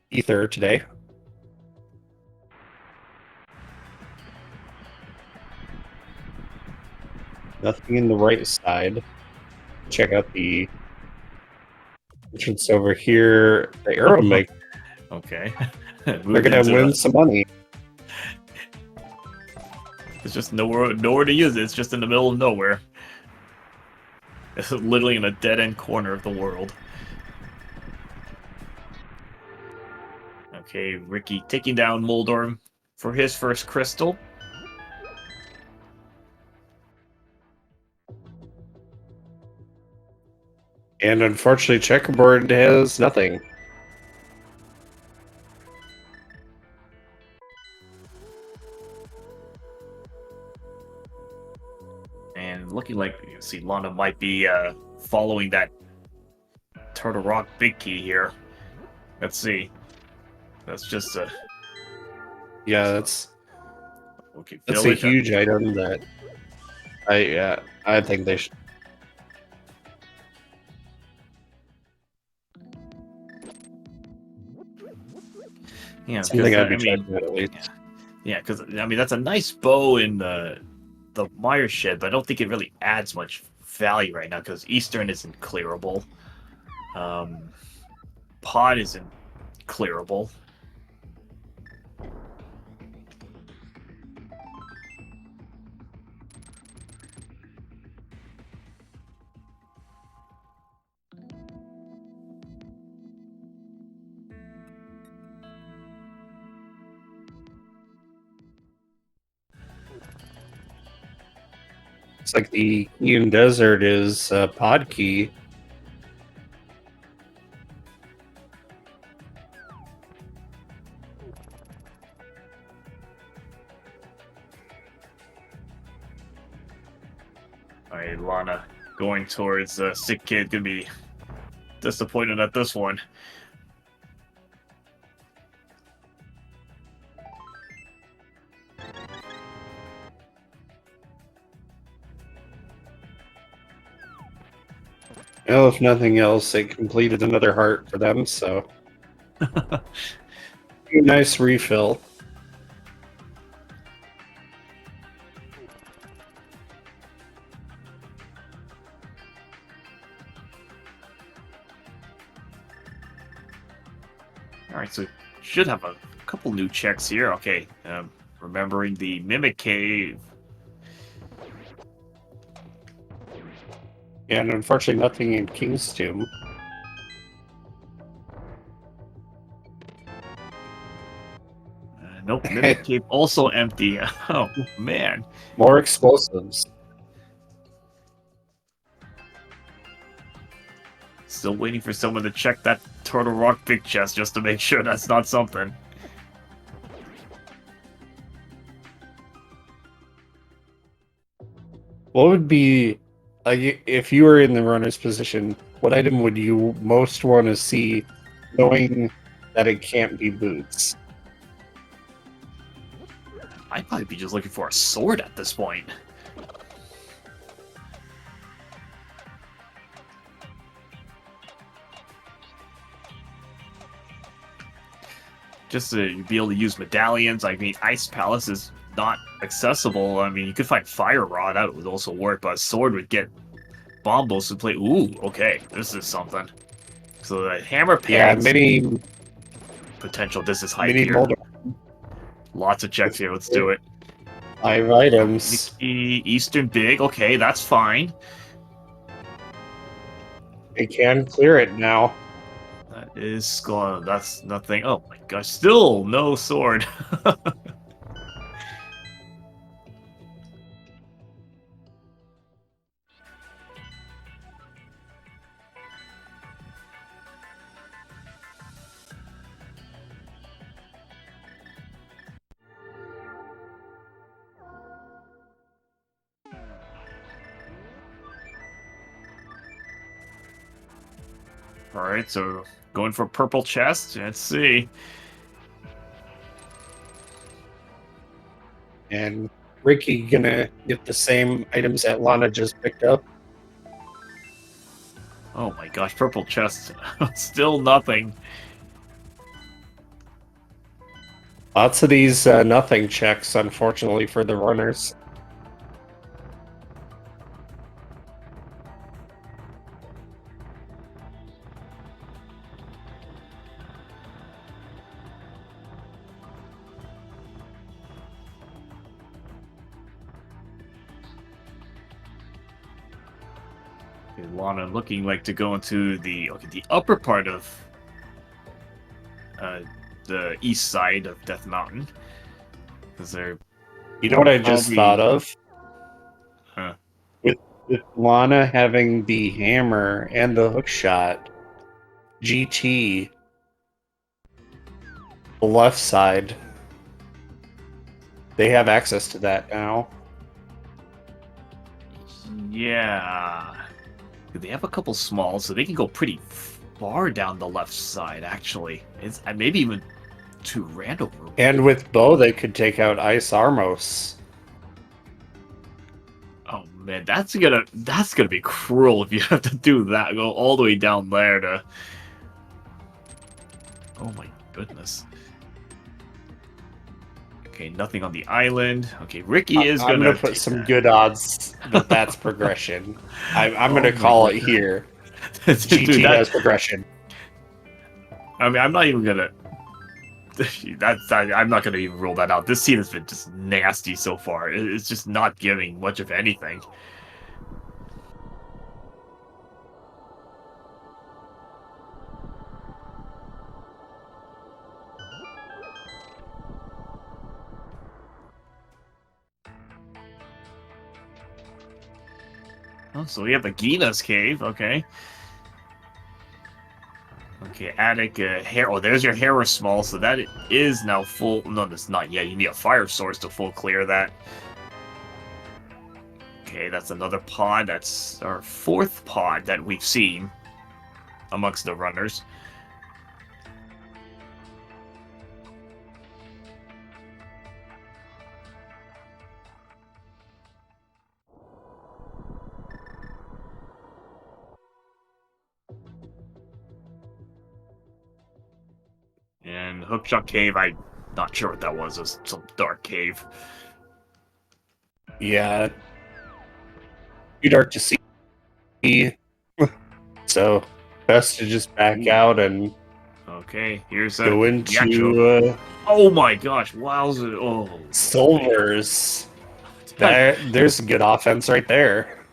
Ether today. Nothing in the right side. Check out the entrance over here. The arrow make. Okay. They're gonna win some money. There's just nowhere to use it. It's just in the middle of nowhere. It's literally in a dead-end corner of the world. Okay, Ricky taking down Moldorm for his first crystal. And unfortunately, Checkerboard has nothing. And looking like, you see, Lana might be following that Turtle Rock big key here. Let's see. That's just a... Yeah, that's Okay, a village. huge item that I think they should. Yeah, Something I'd be I mean, checking out at least. yeah, because I mean that's a nice bow in the Meyer shed, but I don't think it really adds much value right now because Eastern isn't clearable. Pod isn't clearable. It's like the key in desert is pod key. All right, Lana going towards Sick Kid. Gonna be disappointed at this one. Well, if nothing else, it completed another heart for them, so nice refill. All right, so should have a couple new checks here. Okay, remembering the Mimic Cave. And unfortunately, nothing in King's Tomb. Nope, Mimic Cave also empty. Oh, man. More explosives. Still waiting for someone to check that Turtle Rock big chest just to make sure that's not something. What would be, like, if you were in the runner's position, what item would you most want to see, knowing that it can't be boots? I'd probably be just looking for a sword at this point. Just to be able to use medallions. I mean, Ice Palace is not accessible. I mean, you could find Fire Rod. That would also work, but a sword would get Bombos to play. Ooh, okay. This is something. So the hammer pegs. Yeah, mini Potential. This is hype mini here. boulder. Lots of checks here. Let's do it. 5 items. Eastern big. Okay, that's fine. They can clear it now. That is skull. That's nothing. Oh my gosh. Still no sword. All right, so going for purple chest. Let's see. And Ricky gonna get the same items that Lana just picked up. Oh my gosh, purple chest. Still nothing. Lots of these nothing checks, unfortunately, for the runners. Okay, Lana looking like to go into the upper part of the east side of Death Mountain, because they're You know what I just probably- thought of? Huh. With Lana having the hammer and the hook shot, GT, the left side, they have access to that now. Yeah. They have a couple smalls, so they can go pretty far down the left side, actually. It's maybe even to Randover. And with Bo, they could take out Ice Armos. Oh man, that's gonna be cruel if you have to do that. Go all the way down there to. Oh my goodness. Okay, nothing on the island. Okay, Ricky is I'm gonna put take some that. good odds that that's progression. I'm Oh gonna my call it God. here. Dude, GT has progression. I mean, I'm not even gonna. I'm not gonna even rule that out. This scene has been just nasty so far. It's just not giving much of anything. Oh, so we have a Gina's cave. Okay. Okay, attic, hair. Oh, there's your hair small, so that is now full. No, that's not yet. You need a fire source to full clear that. Okay, that's another pod. That's our fourth pod that we've seen amongst the runners. And Hookshot Cave, I'm not sure what that was. It was some dark cave. Yeah. Too dark to see. So, best to just back out and Okay, here's go the actual. into Oh my gosh! Wowza! Oh, Silvers. There's a good offense right there.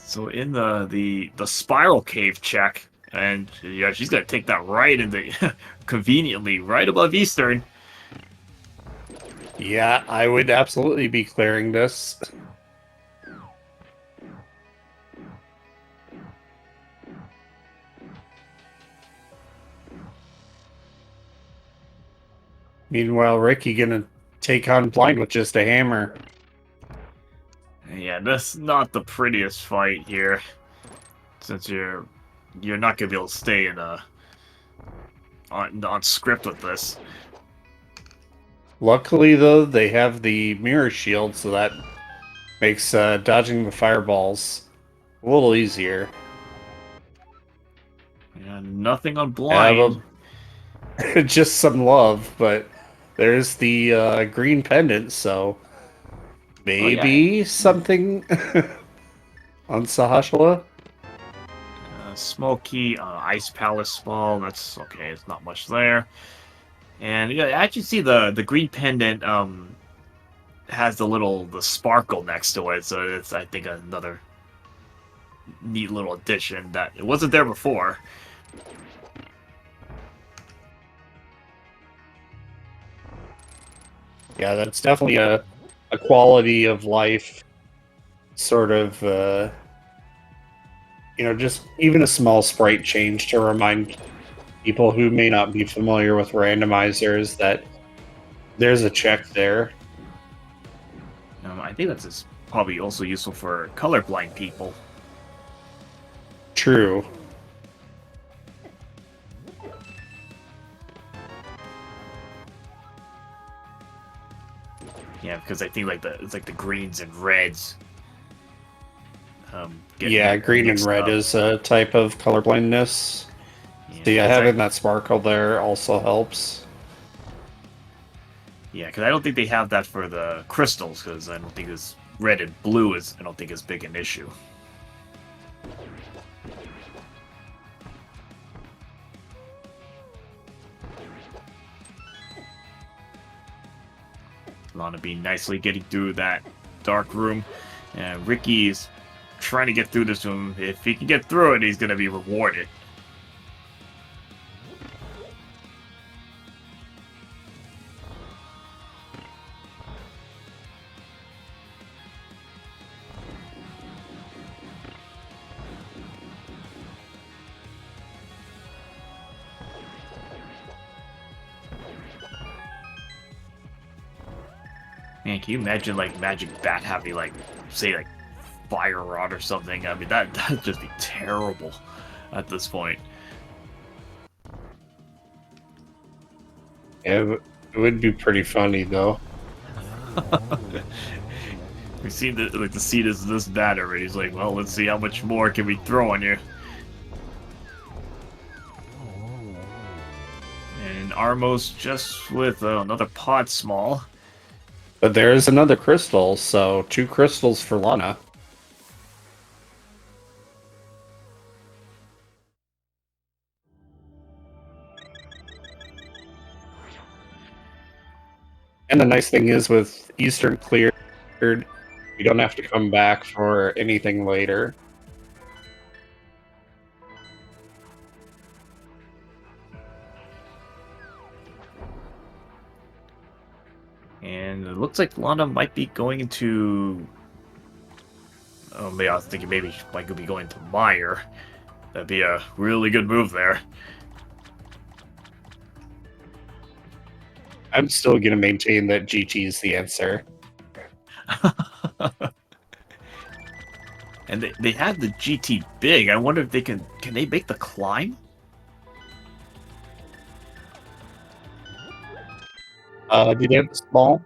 So in the spiral cave check, and yeah, she's gonna take that right in the conveniently right above Eastern. Yeah, I would absolutely be clearing this. Meanwhile, Ricky gonna take on Blind with just a hammer. Yeah, that's not the prettiest fight here, since you're not gonna be able to stay in on script with this. Luckily, though, they have the mirror shield, so that makes dodging the fireballs a little easier. Yeah, nothing on blind. Just some love, but there's the green pendant, so maybe something on Sahashala. Smoky, Ice Palace Ball. That's okay. It's not much there. And yeah, I actually see the green pendant has the sparkle next to it, so it's I think another neat little addition that it wasn't there before. Yeah, that's definitely a quality of life sort of, just even a small sprite change to remind people who may not be familiar with randomizers that there's a check there. I think that's probably also useful for colorblind people. true. Yeah, because I think like it's like the greens and reds. Get Yeah, green and mixed red up. is a type of color blindness. Yeah, So yeah, 'cause having that sparkle there also helps. yeah, because I don't think they have that for the crystals, because I don't think it's red and blue is I don't think is big an issue. Lana be nicely getting through that dark room, and Ricky's trying to get through this room. If he can get through it, he's gonna be rewarded. Man, can you imagine like Magic Bat having like, say like Fire Rod or something? I mean that'd just be terrible at this point. Yeah, it would be pretty funny though. We've seen the seed is this bad already. He's like, well, let's see how much more can we throw on you. And Armos just with another pod small. But there's another crystal, so 2 crystals for Lana. And the nice thing is with Eastern cleared, you don't have to come back for anything later. And it looks like Lana might be going into. Oh, maybe I was thinking maybe she might be going to Meyer. That'd be a really good move there. I'm still going to maintain that GT is the answer. And they have the GT big. I wonder if they can they make the climb? Do they have the small?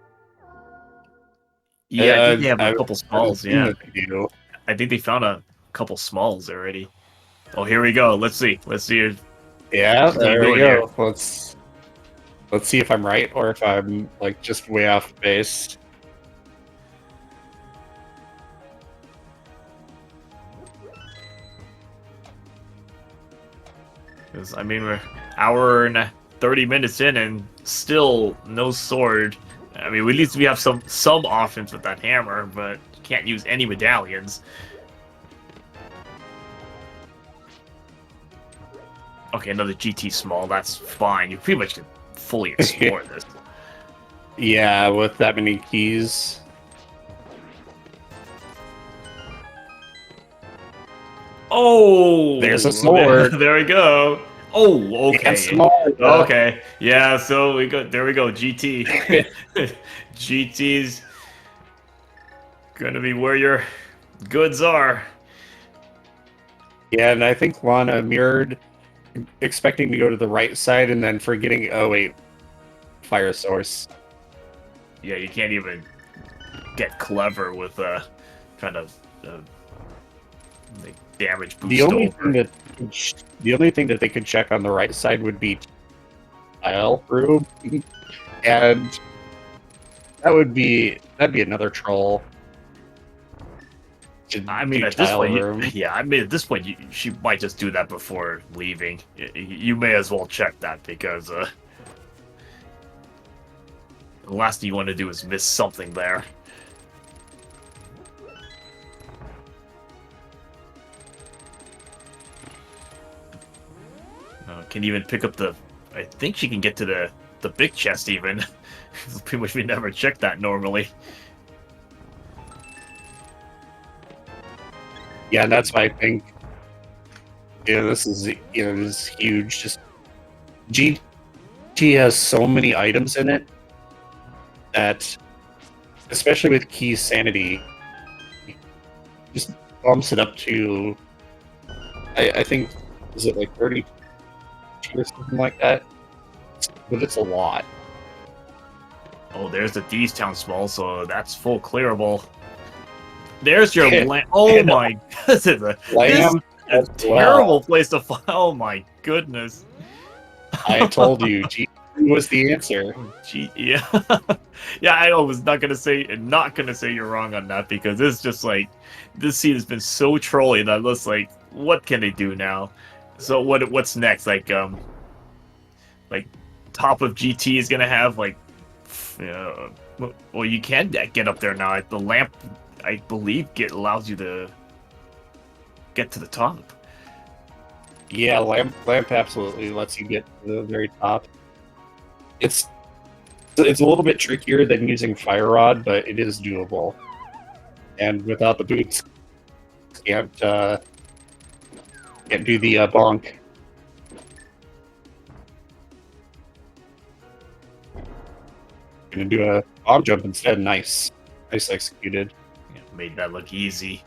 Yeah, I think they have a I've couple smalls. seen Yeah, that they do. I think they found a couple smalls already. Oh, here we go. Let's see. Let's see. Yeah, What's he there we doing go. here? Let's see if I'm right or if I'm like just way off base. Because I mean, we're hour and 30 minutes in, and still no sword. I mean, at least we have some offense with that hammer, but can't use any medallions. Okay, another GT small. That's fine. You pretty much can fully explore this. Yeah, with that many keys. Oh, There's a sword. There we go. Oh, okay. And small. Okay. Yeah. So we go. There we go. GT. GT's gonna be where your goods are. Yeah, and I think Lana mirrored, expecting to go to the right side and then forgetting, oh wait, fire source. Yeah, you can't even get clever with trying to like damage boost The only over. thing that they could check on the right side would be tile room, and that'd be another troll. to I mean, do at this tile point, room. at this point, she might just do that before leaving. You may as well check that because the last thing you want to do is miss something there. Can even pick up the. I think she can get to the big chest even. Pretty much we never check that normally. Yeah, and that's why I think this is this is huge. Just GT has so many items in it that, especially with Key's sanity, just bumps it up to I think, is it like 30 or something like that? But it's a lot. Oh, there's the D's Town Small, so that's full clearable. There's your oh my this is a Lamb as terrible well. place to find. Oh my goodness. I told you, G was the answer. Gee, yeah. Yeah, I was not gonna say you're wrong on that, because it's just like this scene has been so trolly that looks like, what can they do now? So what's next? Like top of GT is gonna have like well, you can get up there now. The lamp, I believe, allows you to get to the top. Yeah, lamp absolutely lets you get to the very top. It's a little bit trickier than using fire rod, but it is doable. And without the boots, can't do the bonk. Gonna do a bomb jump instead. Nice executed. Yeah, made that look easy.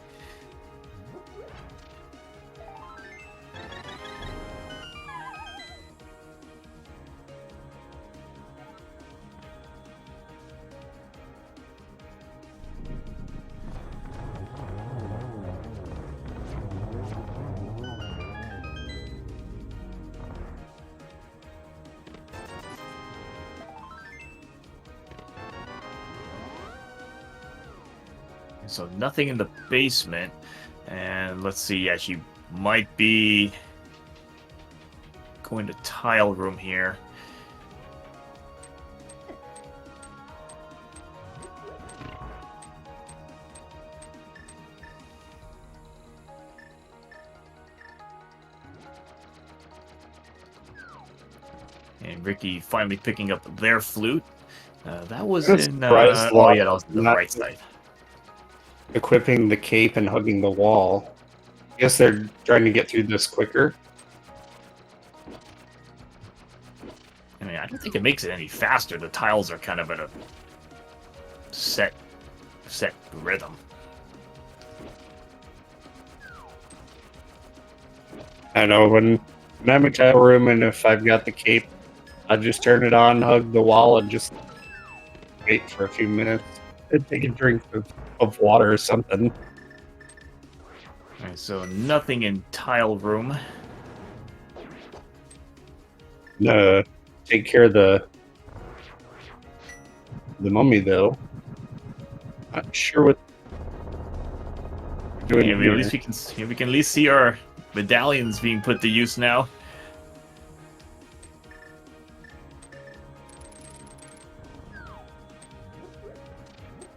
So nothing in the basement, and let's see. Yeah, she might be going to tile room here. And Ricky finally picking up their flute. That was in. Oh yeah, that was the right side. Equipping the cape and hugging the wall. I guess they're trying to get through this quicker. I mean, I don't think it makes it any faster. The tiles are kind of at a set rhythm. I know when I'm in a tile room and if I've got the cape, I just turn it on, hug the wall, and just wait for a few minutes and take a drink of water or something. Alright, so nothing in tile room. Take care of the mummy though. Not sure what doing. Yeah, at least we can at least see our medallions being put to use now.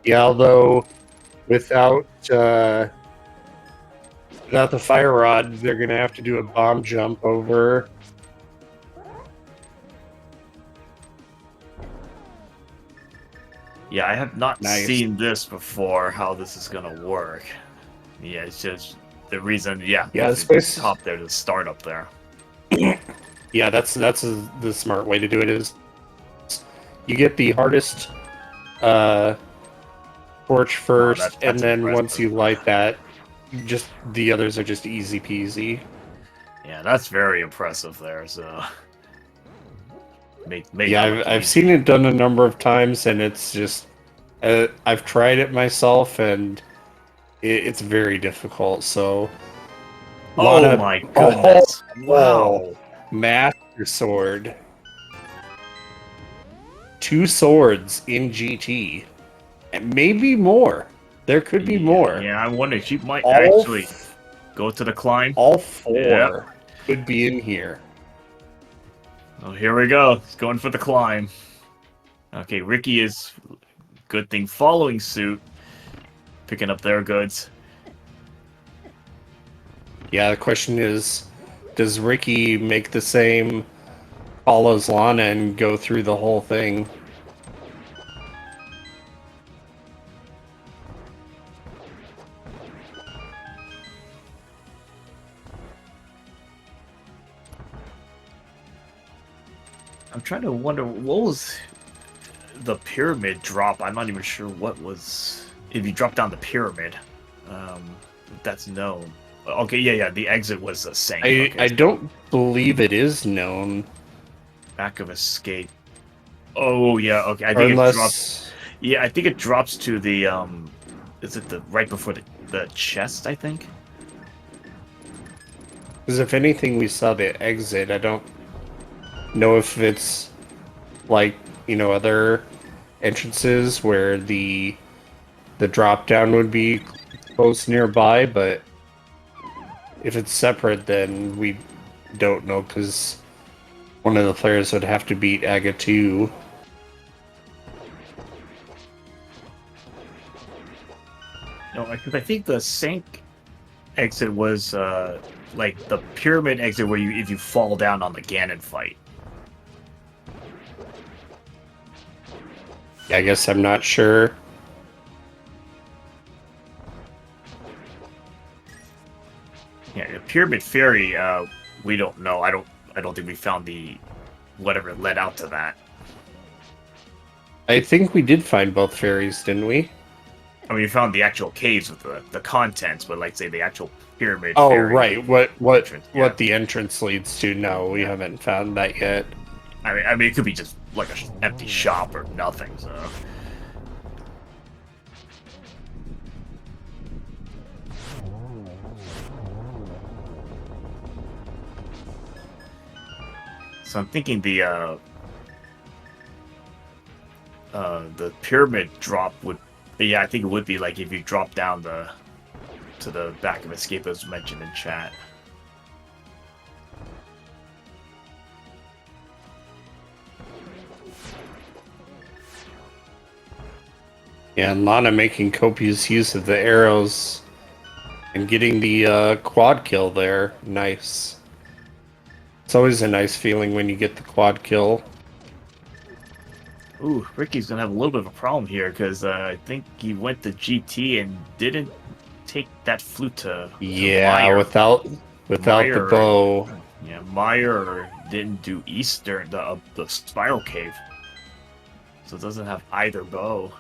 Yeah, although without the fire rod, they're gonna have to do a bomb jump over. Yeah, I have not seen this before, how this is gonna work. Yeah, it's just the reason. Yeah, this top there to start up there. Yeah, that's the smart way to do it. Is you get the hardest torch first, that's and then impressive. Once you light that, just the others are just easy peasy. Yeah, that's very impressive there. So, yeah, I've seen it done a number of times, and it's just I've tried it myself, and it's very difficult. So, oh my goodness! Wow, Master Sword, 2 swords in GT. And maybe more. There could be more. Yeah, I wonder. She might actually go to the climb. All 4 could be in here. Oh, here we go. He's going for the climb. Okay, Ricky is, good thing, following suit. Picking up their goods. Yeah, the question is, does Ricky make the same call as Lana and go through the whole thing? I'm trying to wonder, what was the pyramid drop? I'm not even sure what was... If you drop down the pyramid. That's known. Okay, yeah. The exit was a sink. I Okay, so don't believe it is known, back of escape. Oh yeah. Okay, I or think it dropped. unless Yeah, I think it drops to the Is it the right before the chest? I think. because if anything, we saw the exit. I don't know if it's like other entrances where the drop down would be close nearby, but if it's separate, then we don't know because one of the players would have to beat Aga 2. No, because I think the sink exit was like the pyramid exit where if you fall down on the Ganon fight. I guess I'm not sure. Yeah, the pyramid fairy. We don't know. I don't think we found the whatever led out to that. I think we did find both fairies, didn't we? I mean, we found the actual caves with the contents, but like say the actual pyramid. Oh, fairy right. What entrance, yeah. what the entrance leads to? No, we haven't found that yet. I mean, it could be just like an empty shop or nothing. So. So I'm thinking the pyramid drop would, yeah, I think it would be like if you drop down to the back of escape as mentioned in chat. Yeah, and Lana making copious use of the arrows and getting the quad kill there. Nice. It's always a nice feeling when you get the quad kill. Ooh, Ricky's gonna have a little bit of a problem here because I think he went to GT and didn't take that flute to Yeah, Meyer. without the Meyer, bow. Yeah, Meyer didn't do Eastern, the Spiral Cave, so it doesn't have either bow.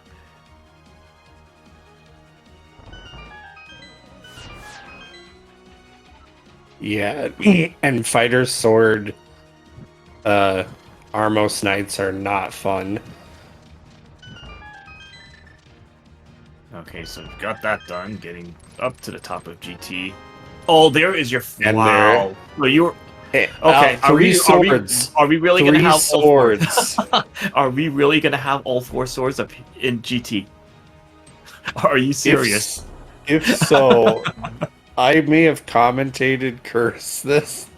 Yeah, and Fighter's Sword Armos Knights are not fun. Okay, so got that done. Getting up to the top of GT. Oh, there is your And wow. Well, you were Hey, okay. three swords. Are we really gonna Three have swords. all four? Are we really gonna have all four swords up in GT? Are you serious? If so, I may have commentated curse this.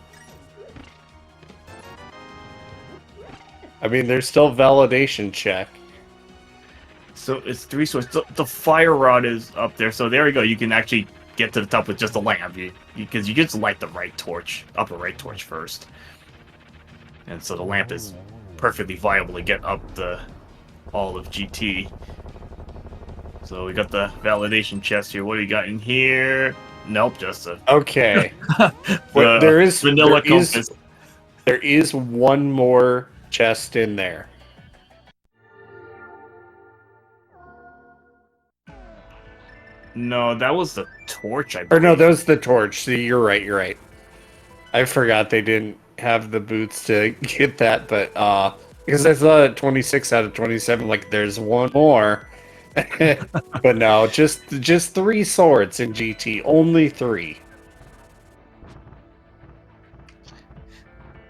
I mean, there's still validation check. So it's three swords. The fire rod is up there. So there we go. You can actually get to the top with just a lamp. Because you just light the right torch, upper right torch first. And so the lamp is perfectly viable to get up all of GT. So we got the validation chest here. What do we got in here? Nope, just a Okay. Well, vanilla compass. There is one more chest in there. No, that was the torch, I Or believe. no, that was the torch. See, you're right. I forgot they didn't have the boots to get that, but because I thought 26 out of 27, like there's one more. But no, just 3 swords in GT. Only 3.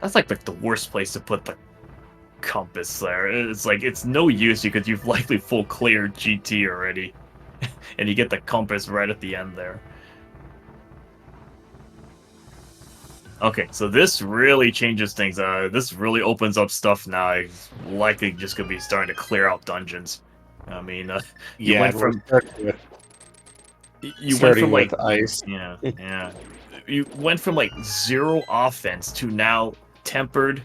That's like the worst place to put the compass there. It's like it's no use because you've likely full cleared GT already. And you get the compass right at the end there. Okay, so this really changes things. This really opens up stuff now. It's likely just gonna be starting to clear out dungeons. I mean, you went from with ice. yeah. You went from like 0 offense to now tempered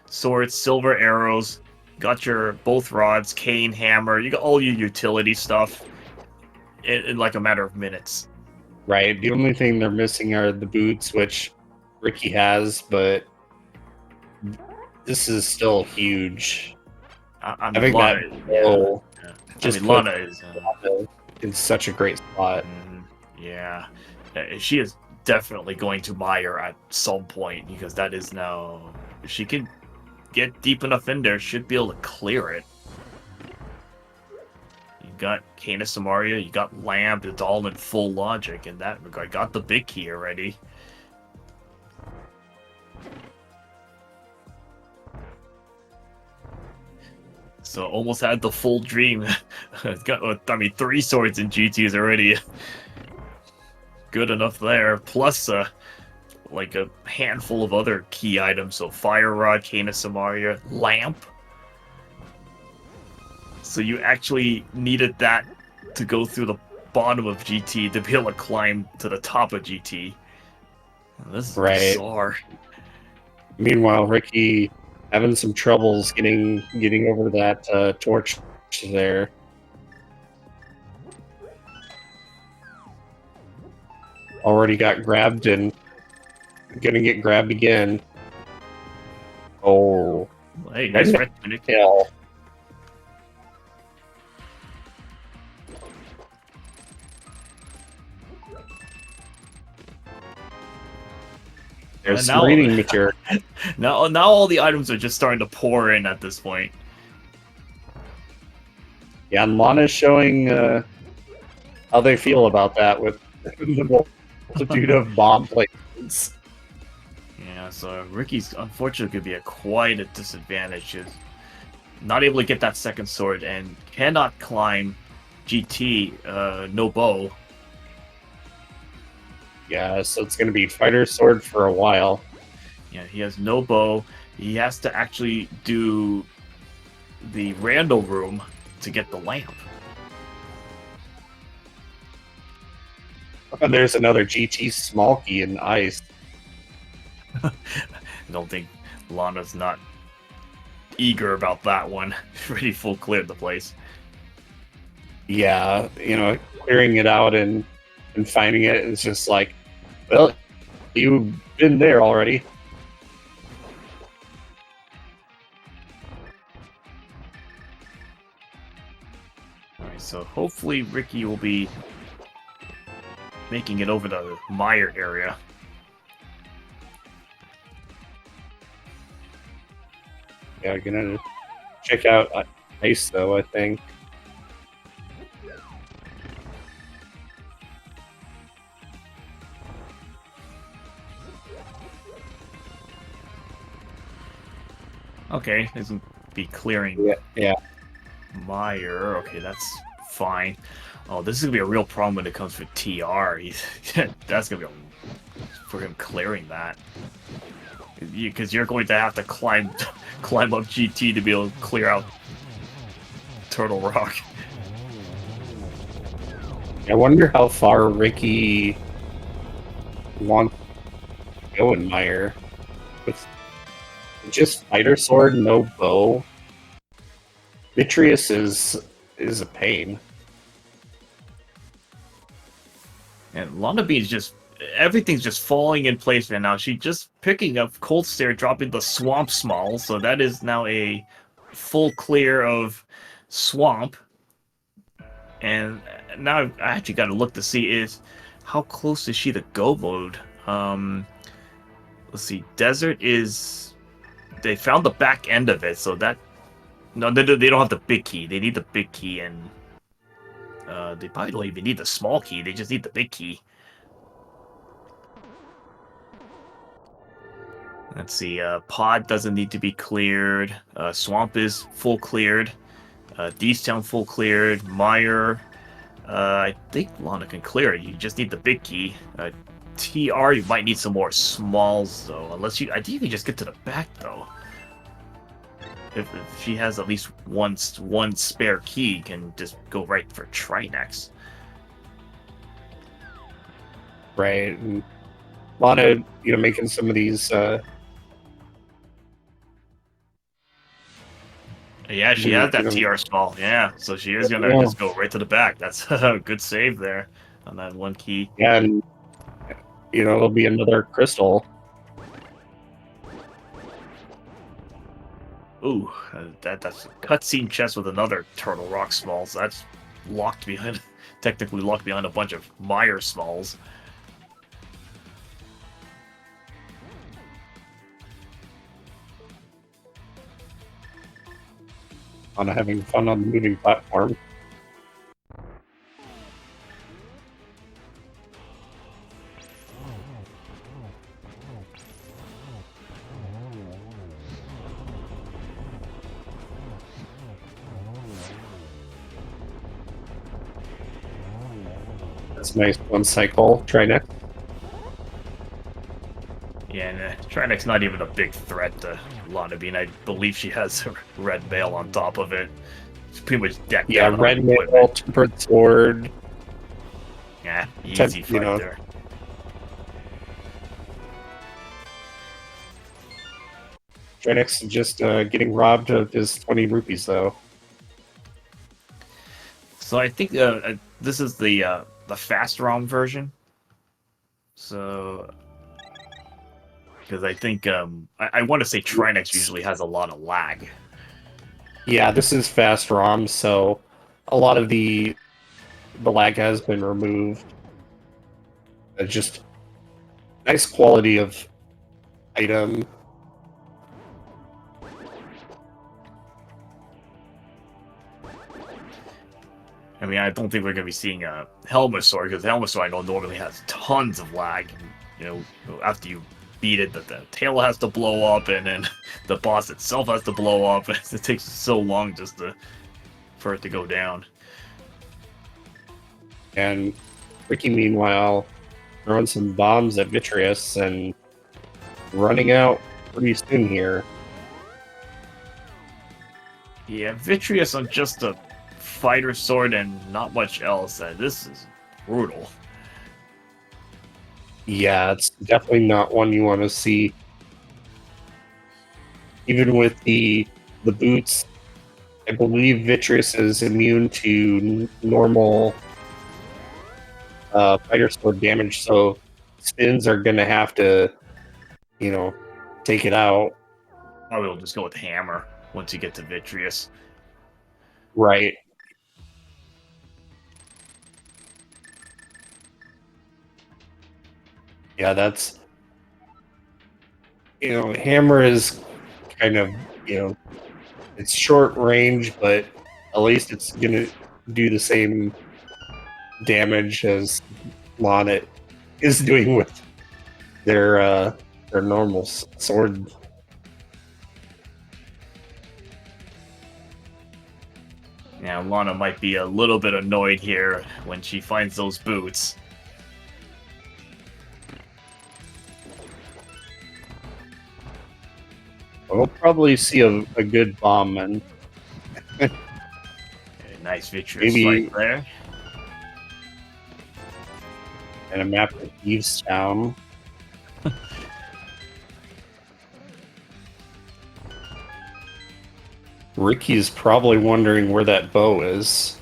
swords, silver arrows. Got your both rods, cane, hammer. You got all your utility stuff in like a matter of minutes. Right. The only thing they're missing are the boots, which Ricky has, but this is still huge. I think Lana, just Lana is in such a great spot. yeah. She is definitely going to Meyer at some point, because that is now... If she can get deep enough in there, should be able to clear it. You got Canis Samaria, you got Lamp, it's all in full logic in that regard. Got the big key already. So almost had the full dream. Got, I mean, 3 swords in GT is already good enough there. Plus, like a handful of other key items. So Fire Rod, Canis Samaria, Lamp. So you actually needed that to go through the bottom of GT to be able to climb to the top of GT. This is bizarre. Meanwhile, Ricky having some troubles getting over that torch there. Already got grabbed and gonna get grabbed again. Oh, hey, nice red kill. There's some reading material. Now all the items are just starting to pour in at this point. Yeah, and Lana's showing how they feel about that with the multitude of bomb placements. Yeah, so Ricky's unfortunately could be at quite a disadvantage. Is not able to get that second sword and cannot climb GT, no bow. Yeah, so it's going to be fighter sword for a while. Yeah, he has no bow. He has to actually do the rando room to get the lamp. And there's another GT small key in ice. I don't think Lana's not eager about that one. Pretty full cleared the place. Yeah, you know, clearing it out and finding it is just like, well, you've been there already. Alright, so hopefully Ricky will be making it over the Meyer area. Yeah, I'm gonna check out ice though, I think. Okay, this will be clearing Yeah. Meyer. Okay, that's fine. Oh, this is gonna be a real problem when it comes for TR. That's gonna be for him clearing that, because you're going to have to climb up GT to be able to clear out Turtle Rock. I wonder how far Ricky wants to go in Meyer with just fighter sword, no bow. Vitreous is a pain. And Lana Bean's just... everything's just falling in place right now. She's just picking up Cold Stare, dropping the Swamp Small, so that is now a full clear of Swamp. And now I actually got to look to see is how close is she to Go Mode. Let's see, Desert is... they found the back end of it, so that... no, they don't have the big key. They need the big key, and they probably don't even need the small key. They just need the big key. Let's see, Pod doesn't need to be cleared. Swamp is full cleared. Deestown full cleared. Meyer, I think Lana can clear it. You just need the big key. TR, you might need some more smalls, though. Unless you... I think you can just get to the back, though. If she has at least one spare key, can just go right for Trinex. Right. And Lana, you know, making some of these yeah, she has that TR small. Yeah, so she is gonna just go right to the back. That's a good save there on that one key. Yeah, and you know, it'll be another crystal. Ooh, that's a cutscene chest with another Turtle Rock Smalls. That's locked behind, technically locked behind a bunch of Meyer Smalls. on having fun on the moving platform. That's a nice one cycle. Try next. Yeah, and Trinex's not even a big threat to Lana Bean. I believe she has a red veil on top of it. It's pretty much decked Yeah, out on red mail, equipment. tempered sword. Yeah, easy fight there. Drenex is just getting robbed of his 20 rupees, though. So I think this is the fast ROM version. So, because I think I want to say Trinex usually has a lot of lag. Yeah, this is fast ROM, so a lot of the lag has been removed. Just nice quality of item. I mean, I don't think we're going to be seeing a Helmasaur, because Helmasaur I know normally has tons of lag. You know, after you beat it, the tail has to blow up, and then the boss itself has to blow up. It takes so long just for it to go down. And Ricky, meanwhile, throwing some bombs at Vitreous and running out pretty soon here. Yeah, Vitreous on just a fighter sword and not much else. This is brutal. Yeah, it's definitely not one you want to see. Even with the boots, I believe Vitreous is immune to normal fighter sword damage, so spins are going to have to, take it out. I will just go with Hammer once you get to Vitreous. Right. Yeah, that's... Hammer is kind of, it's short range, but at least it's going to do the same damage as Lonnet is doing with their normal sword. Yeah, Lana might be a little bit annoyed here when she finds those boots. We'll probably see a good bomb and Nice Vitreous maybe fight there. and a map of Thieves Town. Ricky's probably wondering where that bow is.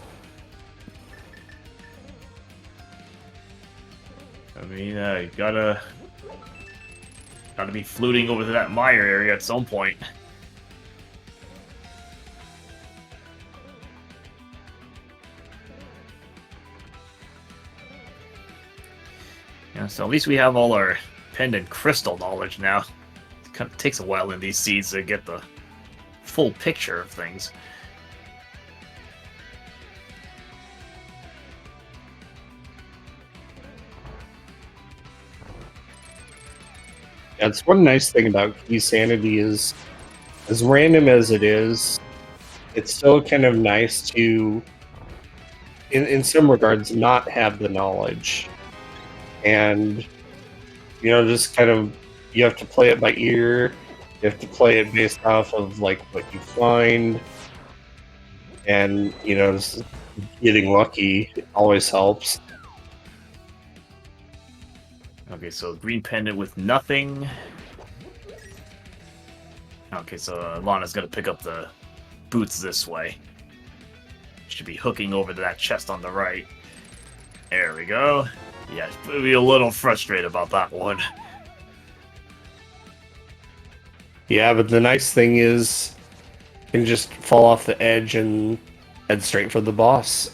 I mean, you gotta be fluting over to that mire area at some point. Yeah, so at least we have all our pendant crystal knowledge now. It kind of takes a while in these seeds to get the full picture of things. That's one nice thing about Key Sanity is, as random as it is, it's still kind of nice to, in some regards, not have the knowledge. And, just kind of, you have to play it by ear. You have to play it based off of, like, what you find. And, just getting lucky always helps. Okay, so green pendant with nothing. Okay, so Lana's gonna pick up the boots this way. Should be hooking over to that chest on the right. There we go. Yeah, be a little frustrated about that one. Yeah, but the nice thing is, you can just fall off the edge and head straight for the boss.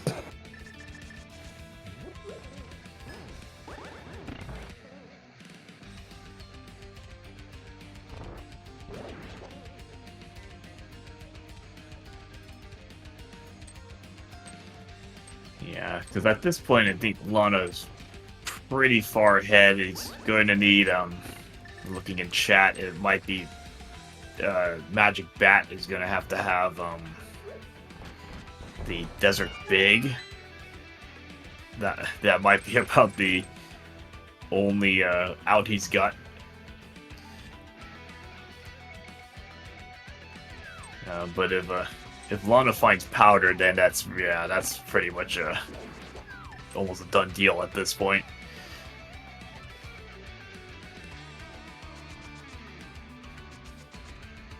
Yeah, because at this point, I think Lana's pretty far ahead. He's going to need, looking in chat, it might be, Magic Bat is going to have, the Desert Big. That might be about the only, out he's got. But if Lana finds Powder, then that's pretty much almost a done deal at this point.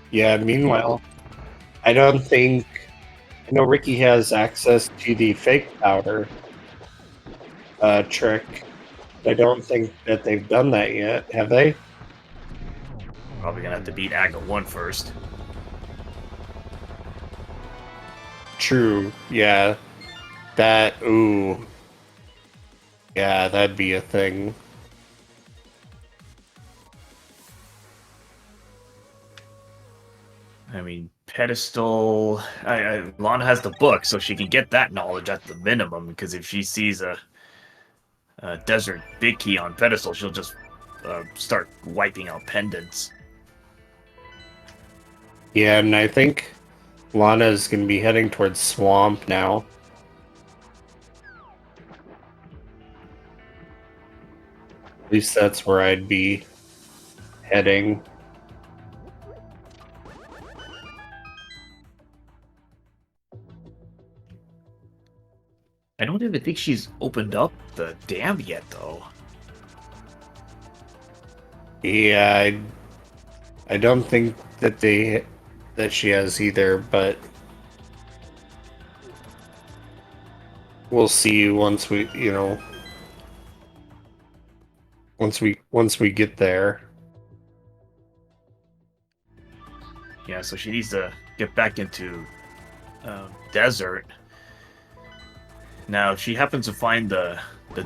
Yeah, meanwhile, I know Ricky has access to the fake powder trick. I don't think that they've done that yet, have they? Probably gonna have to beat Aga 1 first. True, yeah. Ooh. Yeah, that'd be a thing. I mean, Pedestal... Lana has the book, so she can get that knowledge at the minimum, because if she sees a Desert Big Key on Pedestal, she'll just start wiping out pendants. Yeah, and I think Lana's gonna be heading towards Swamp now. At least that's where I'd be heading. I don't even think she's opened up the dam yet, though. Yeah, I don't think that she has either, but we'll see once we, once we get there. Yeah, so she needs to get back into desert. Now, if she happens to find the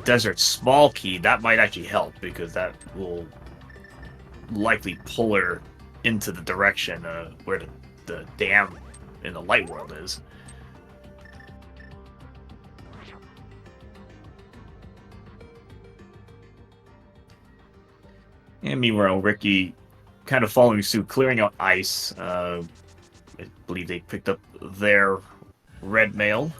desert small key, that might actually help, because that will likely pull her into the direction where the dam in the light world is. And meanwhile, Ricky kind of following suit, clearing out ice. I believe they picked up their red mail.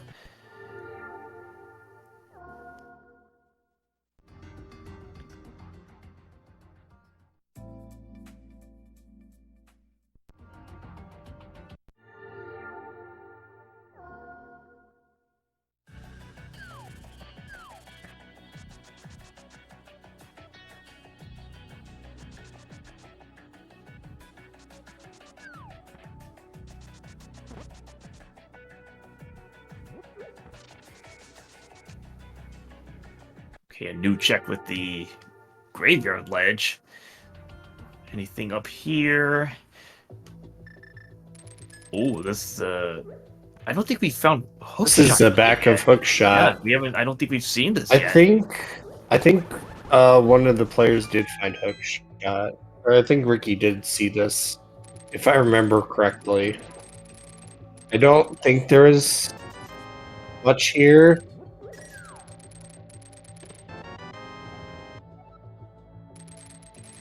Okay, a new check with the graveyard ledge. Anything up here? Oh, this I don't think we found hook This is shot the back yet. of hook shot. Yeah, we haven't. I don't think we've seen this I yet. think one of the players did find hook shot, or I think Ricky did see this, if I remember correctly. I don't think there is much here.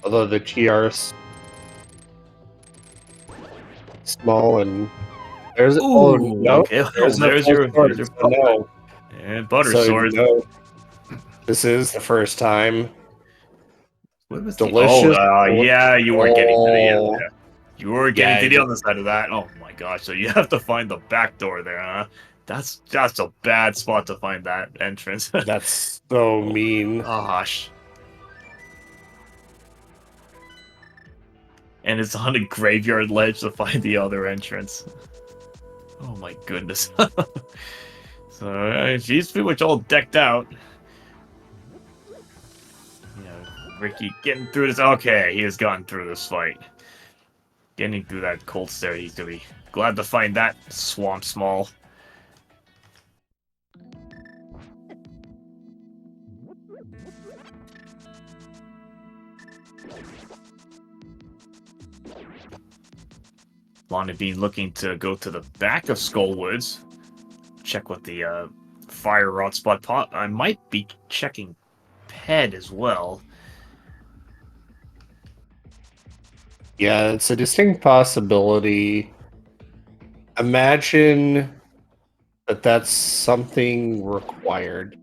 Although the TR's small and there's Ooh, no, okay. there's There's no your no. and butter So, sword. no, this is the first time. What was Delicious. yeah, you weren't getting to the end Oh, there. You were getting to the other side of that. Oh my gosh! So you have to find the back door there, huh? That's a bad spot to find that entrance. that's so mean. Gosh. And it's on a graveyard ledge to find the other entrance. Oh my goodness. So she's pretty much all decked out. Ricky getting through this. Okay, he has gotten through this fight. Getting through that cold stare. He's gonna be glad to find that swamp small. Lana Bean looking to go to the back of Skullwoods. Check what the fire rot spot. I might be checking ped as well. Yeah, it's a distinct possibility. Imagine that that's something required.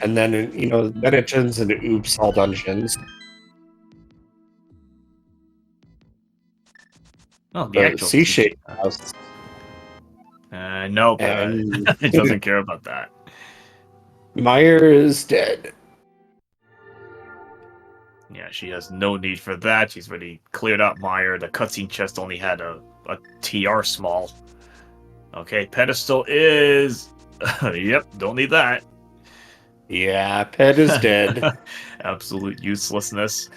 And then, then it turns into oops, all dungeons. Oh, the The actual sea C-shaped shape. house. No, And it doesn't care about that. Meyer is dead. Yeah, she has no need for that. She's already cleared out Meyer. The cutscene chest only had a TR small. Okay, pedestal is... yep, don't need that. Yeah, Pet is dead. Absolute uselessness.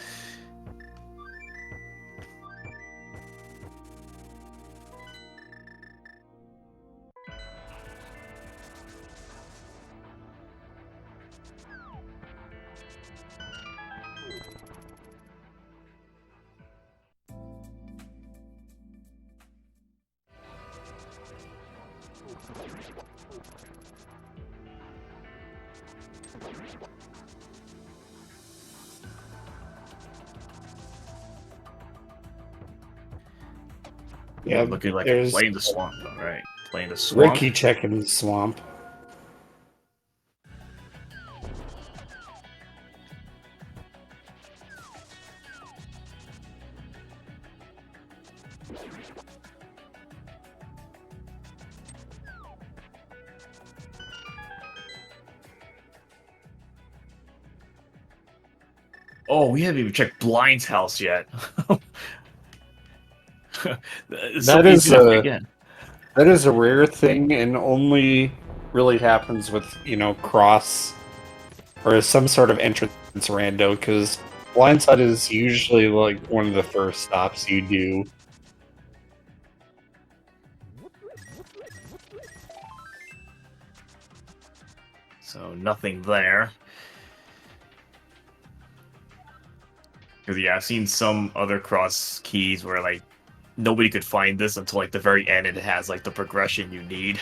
Yeah, Looking like there's playing the swamp. All right, playing the swamp. Ricky checking the swamp. Oh, we haven't even checked Blind's house yet. That is again. that is a rare thing, and only really happens with cross or some sort of entrance rando. Because blindside is usually like one of the first stops you do. So nothing there. Because yeah, I've seen some other cross keys where like nobody could find this until like the very end, and it has like the progression you need.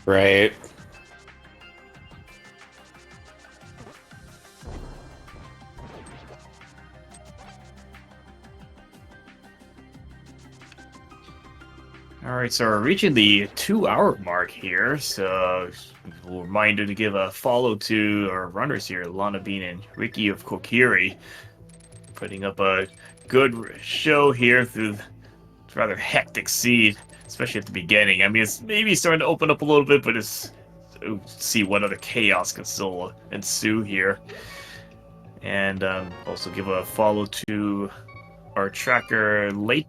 Right. Alright, so we're reaching the 2-hour mark here, so we'll remind you to give a follow to our runners here, Lana Bean and Ricky of Kokiri, putting up a good show here through this rather hectic scene, especially at the beginning. I mean, it's maybe starting to open up a little bit, but it's see what other chaos can still ensue here. And also give a follow to our tracker, Late